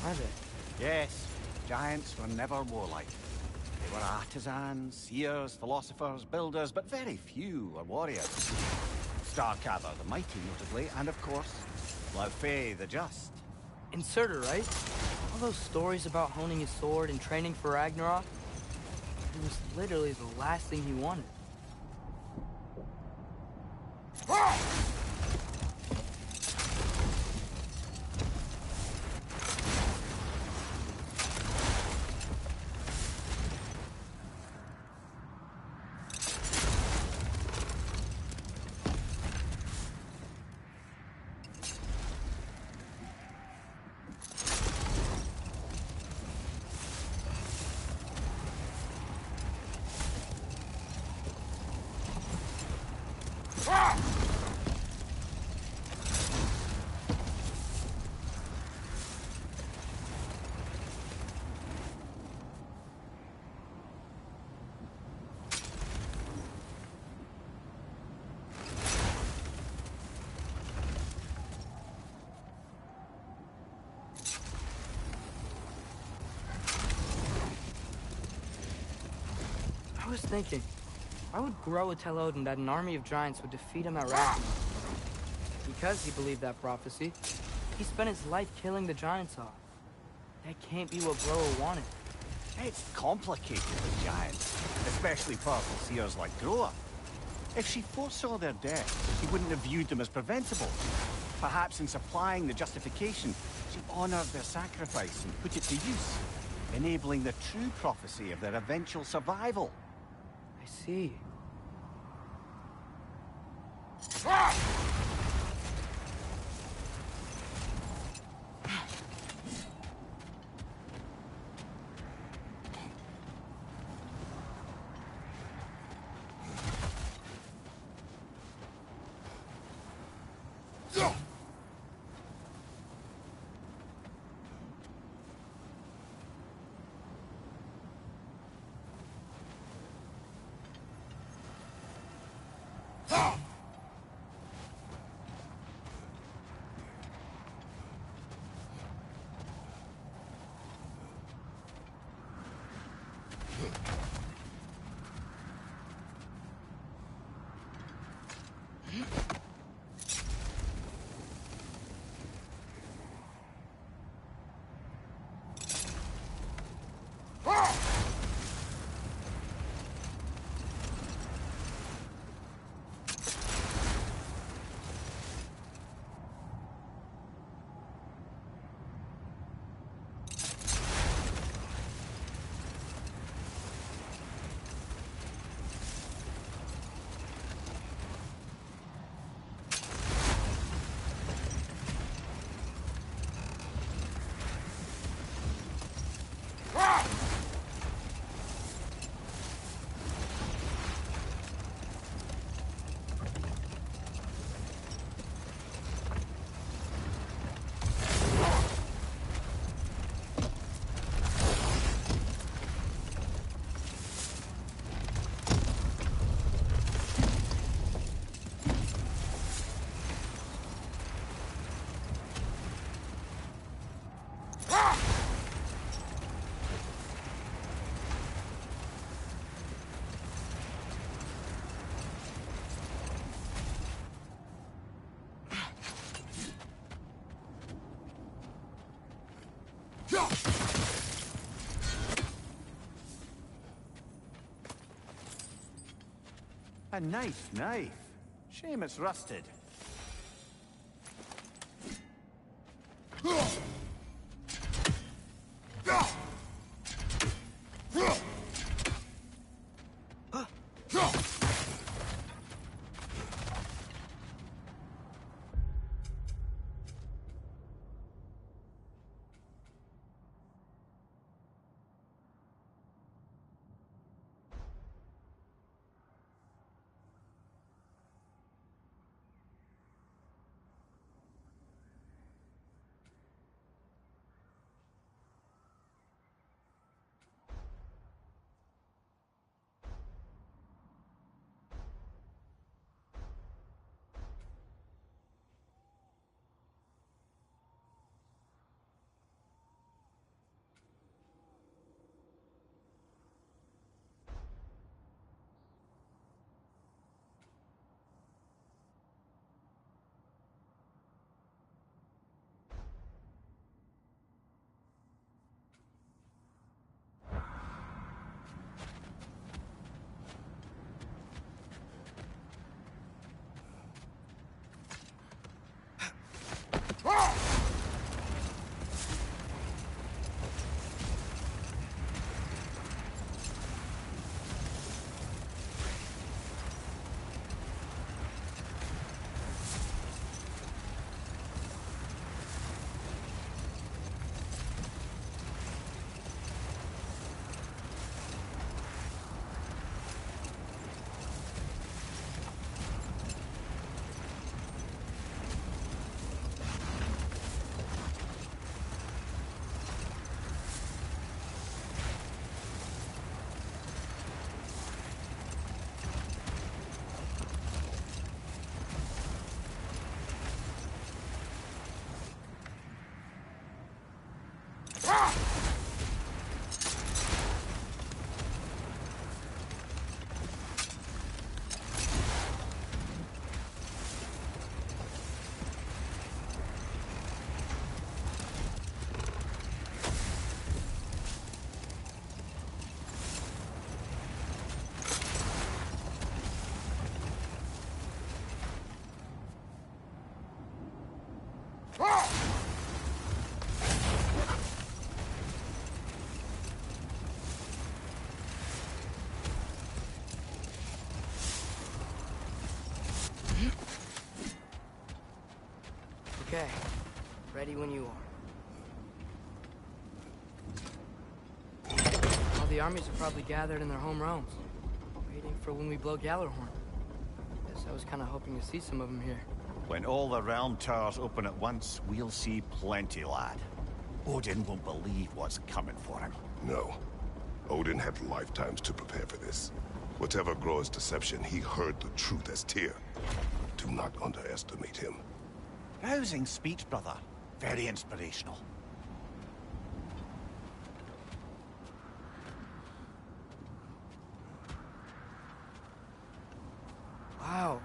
are they? Yes, giants were never warlike. They were artisans, seers, philosophers, builders, but very few were warriors. Starkadr the Mighty, notably, and of course, Laufey the Just. And Surtur, right? All those stories about honing his sword and training for Ragnarok, it was literally the last thing he wanted. I was thinking, why would Groa tell Odin that an army of giants would defeat him at Ragnarok? Because he believed that prophecy, he spent his life killing the giants off. That can't be what Groa wanted. It's complicated with giants, especially powerful seers like Groa. If she foresaw their death, she wouldn't have viewed them as preventable. Perhaps in supplying the justification, she honored their sacrifice and put it to use, enabling the true prophecy of their eventual survival. I see. A nice knife. Shame it's rusted. Okay. Ready when you are. All the armies are probably gathered in their home realms, waiting for when we blow Gallarhorn. Guess I was kind of hoping to see some of them here. When all the realm towers open at once, we'll see plenty, lad. Odin won't believe what's coming for him. No. Odin had lifetimes to prepare for this. Whatever Groa's deception, he heard the truth as Tyr. Do not underestimate him. Rousing speech, brother. Very inspirational. Wow.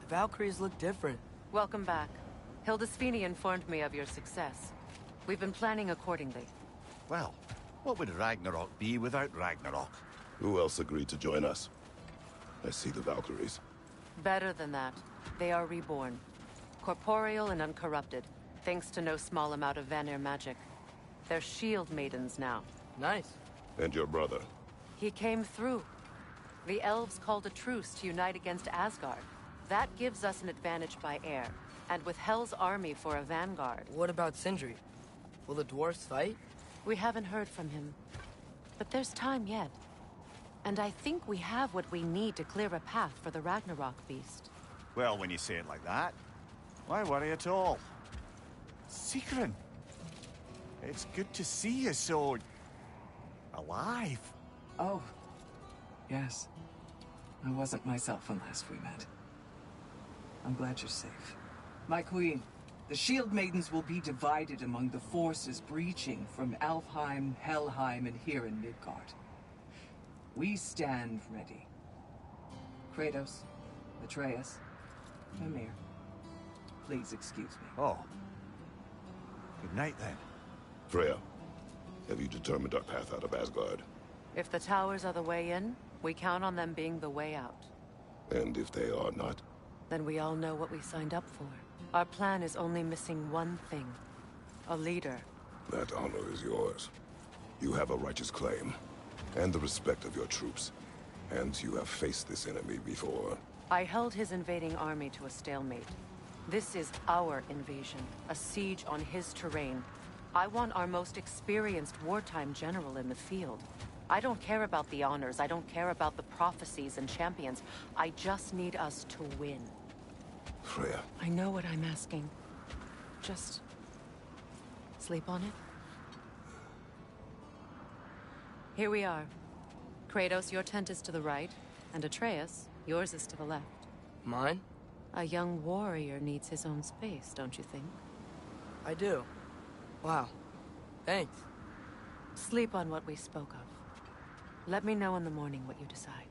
The Valkyries look different. Welcome back. Hildisfini informed me of your success. We've been planning accordingly. Well, what would Ragnarok be without Ragnarok? Who else agreed to join us? I see the Valkyries. Better than that. They are reborn. Corporeal and uncorrupted, thanks to no small amount of Vanir magic. They're shield maidens now. Nice. And your brother? He came through. The elves called a truce to unite against Asgard. That gives us an advantage by air, and with Hel's army for a vanguard. What about Sindri? Will the dwarves fight? We haven't heard from him. But there's time yet. And I think we have what we need to clear a path for the Ragnarok beast. Well, when you say it like that, why worry at all? Sigrun, it's good to see you so... alive. Oh, yes. I wasn't myself when last we met. I'm glad you're safe. My queen, the Shield Maidens will be divided among the forces breaching from Alfheim, Helheim, and here in Midgard. We stand ready. Kratos, Atreus, Mimir, please excuse me. Oh. Good night, then. Freya, Have you determined our path out of Asgard? If the towers are the way in, we count on them being the way out. And if they are not? Then we all know what we signed up for. Our plan is only missing one thing. A leader. That honor is yours. You have a righteous claim, and the respect of your troops. And you have faced this enemy before. I held his invading army to a stalemate. This is our invasion, a siege on his terrain. I want our most experienced wartime general in the field. I don't care about the honors, I don't care about the prophecies and champions. I just need us to win. Freya. I know what I'm asking. Just... sleep on it? Here we are. Kratos, your tent is to the right, and Atreus, yours is to the left. Mine? A young warrior needs his own space, don't you think? I do. Wow. Thanks. Sleep on what we spoke of. Let me know in the morning what you decide.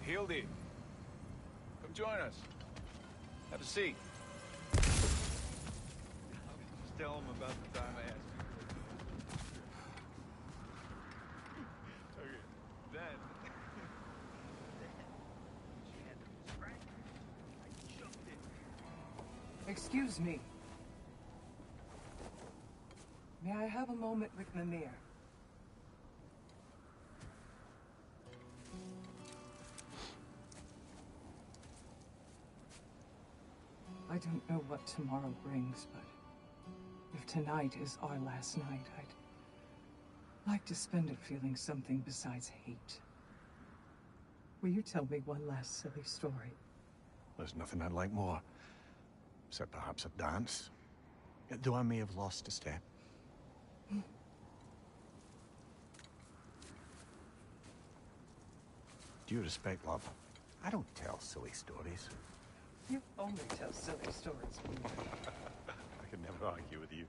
Hildy, come join us. Have a seat. Just tell him about the time I asked you. Okay, then. Excuse me. May I have a moment with Mimir? I don't know what tomorrow brings, but if tonight is our last night, I'd like to spend it feeling something besides hate. Will you tell me one last silly story? There's nothing I'd like more. Except perhaps a dance. Though I may have lost a step. Due respect, love, I don't tell silly stories. You only tell silly stories. I could never argue with you.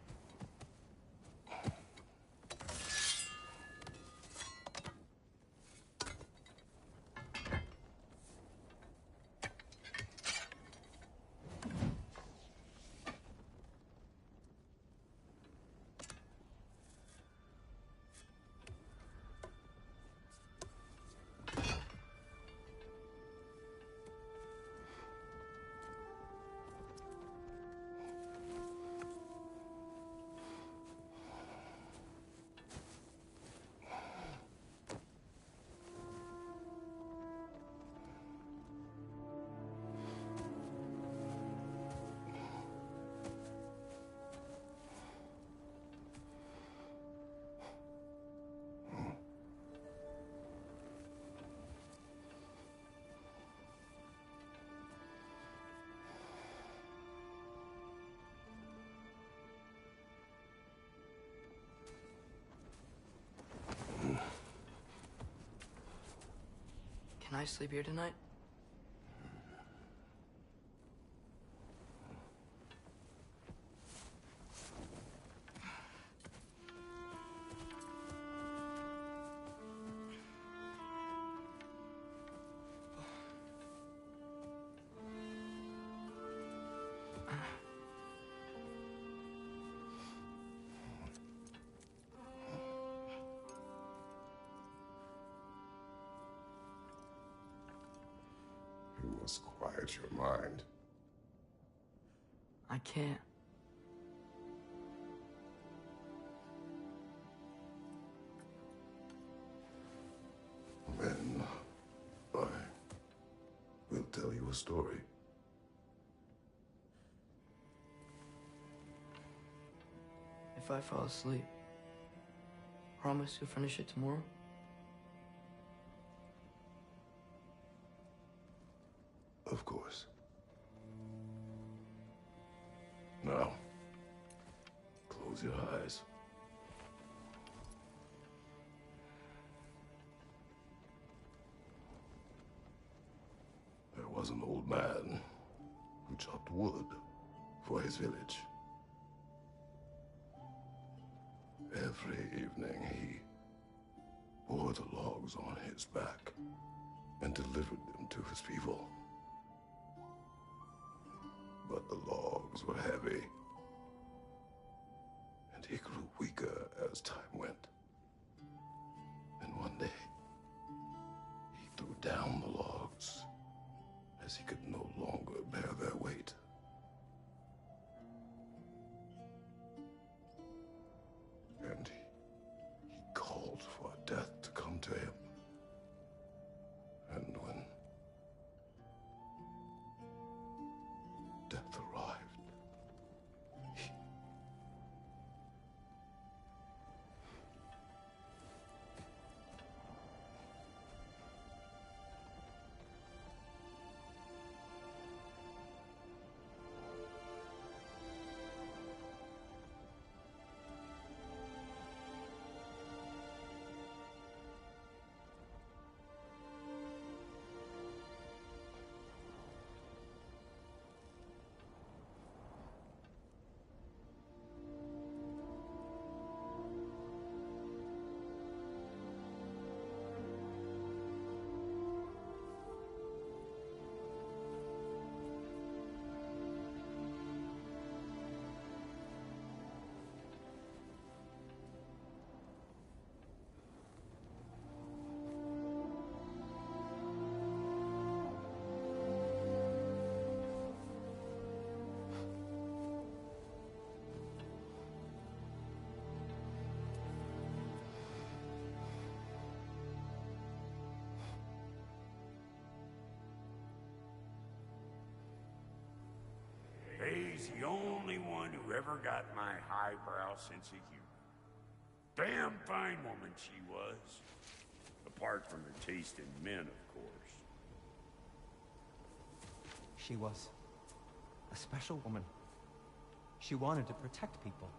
Can I sleep here tonight? You must quiet your mind. I can't. Then I will tell you a story. If I fall asleep, promise to finish it tomorrow? Of course. Now, close your eyes. There was an old man who chopped wood for his village. Every evening he bore the logs on his back and delivered them to his people. But the logs were heavy, and he grew weaker as time went. And one day, he threw down the logs as he could no longer bear their weight. And he called for death to come to him. And when death arrived, He's the only one who ever got my highbrow sense of humor. Damn fine woman she was. Apart from her taste in men, of course. She was a special woman. She wanted to protect people.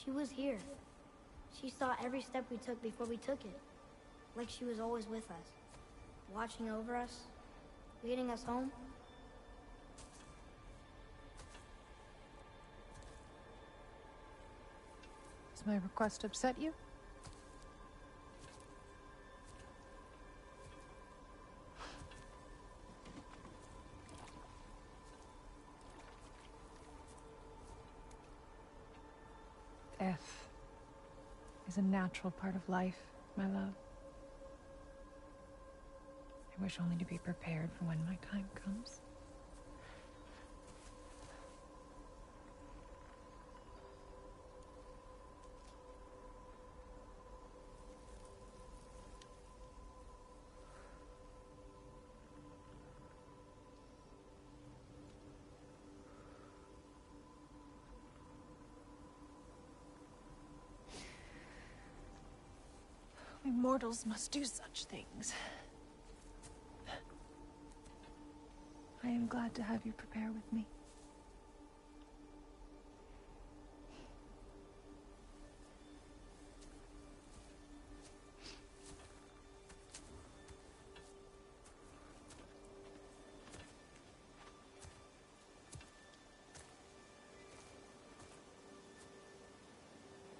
She was here. She saw every step we took before we took it. Like she was always with us. Watching over us. Leading us home. Does my request upset you? Death is a natural part of life, my love. I wish only to be prepared for when my time comes. We mortals must do such things. I am glad to have you prepare with me.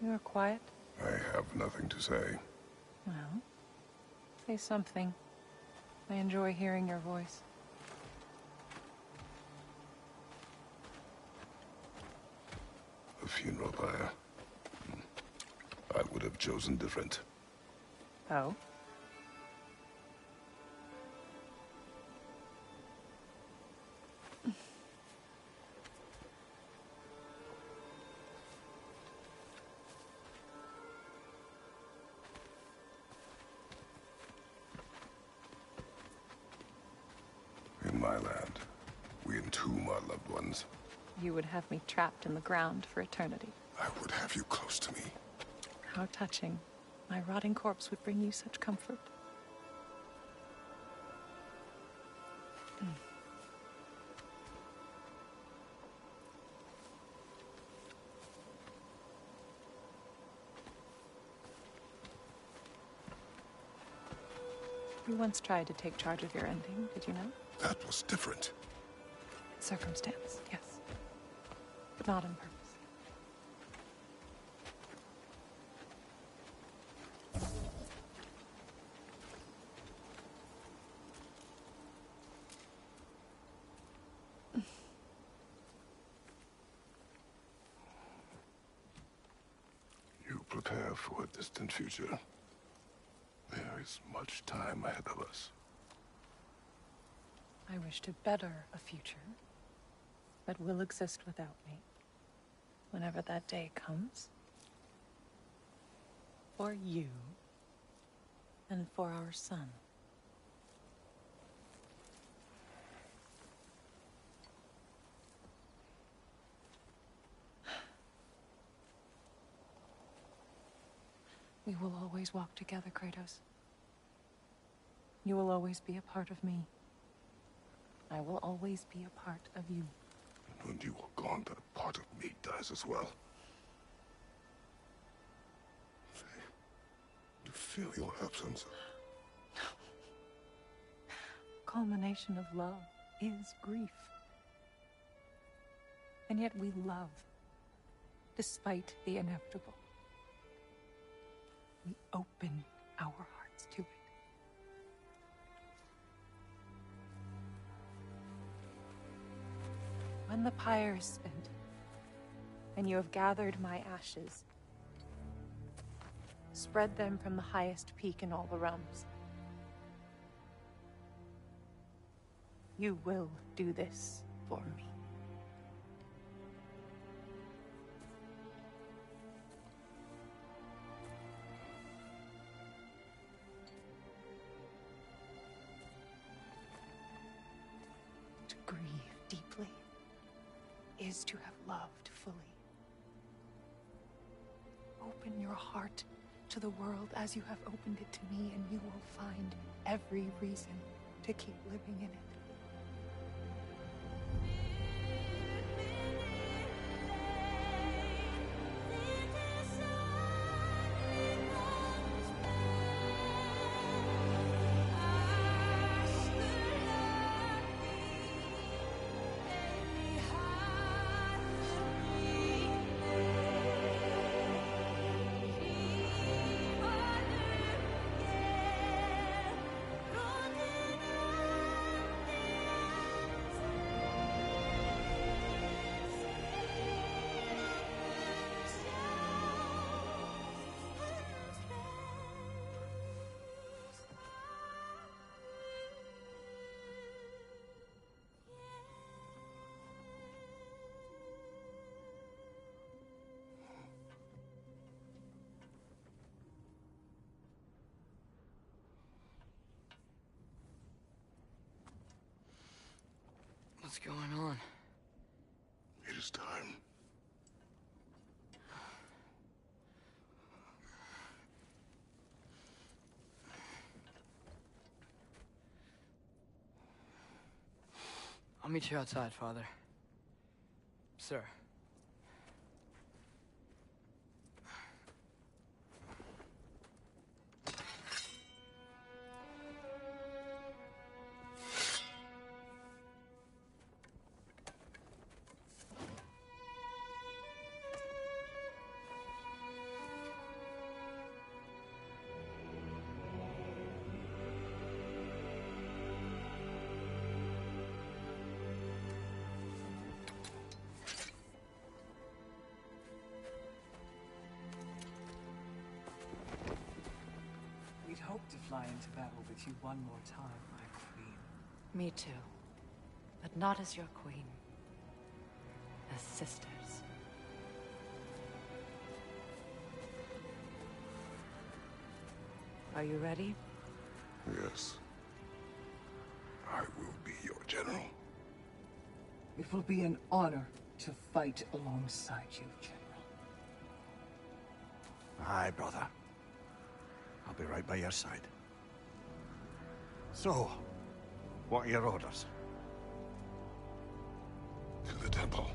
You are quiet. I have nothing to say. Well, say something. I enjoy hearing your voice. The funeral pyre. I would have chosen different. Oh? In my land, we entomb our loved ones. You would have me trapped in the ground for eternity. I would have you close to me. How touching. My rotting corpse would bring you such comfort. You once tried to take charge of your ending, did you know? That was different. Circumstance, yes. But not on purpose. prepare for a distant future. There is much time ahead of us. I wish to better a future that will exist without me. Whenever that day comes. For you. And for our son. We will always walk together, Kratos. You will always be a part of me. I will always be a part of you. And when you are gone, that part of me dies as well. You feel your absence. Culmination of love is grief. And yet we love, despite the inevitable. We open our hearts to it. When the pyre is spent, and you have gathered my ashes, spread them from the highest peak in all the realms. You will do this for me. To grieve deeply is to have loved fully. Open your heart to the world as you have opened it to me, and you will find every reason to keep living in it. What's going on? It is time. I'll meet you outside, Father. Sir. We'd hoped to fly into battle with you one more time, my queen. Me too. But not as your queen. As sisters. Are you ready? Yes. I will be your general. It will be an honor to fight alongside you, General. Aye, brother. I'll be right by your side. So, what are your orders? To the temple.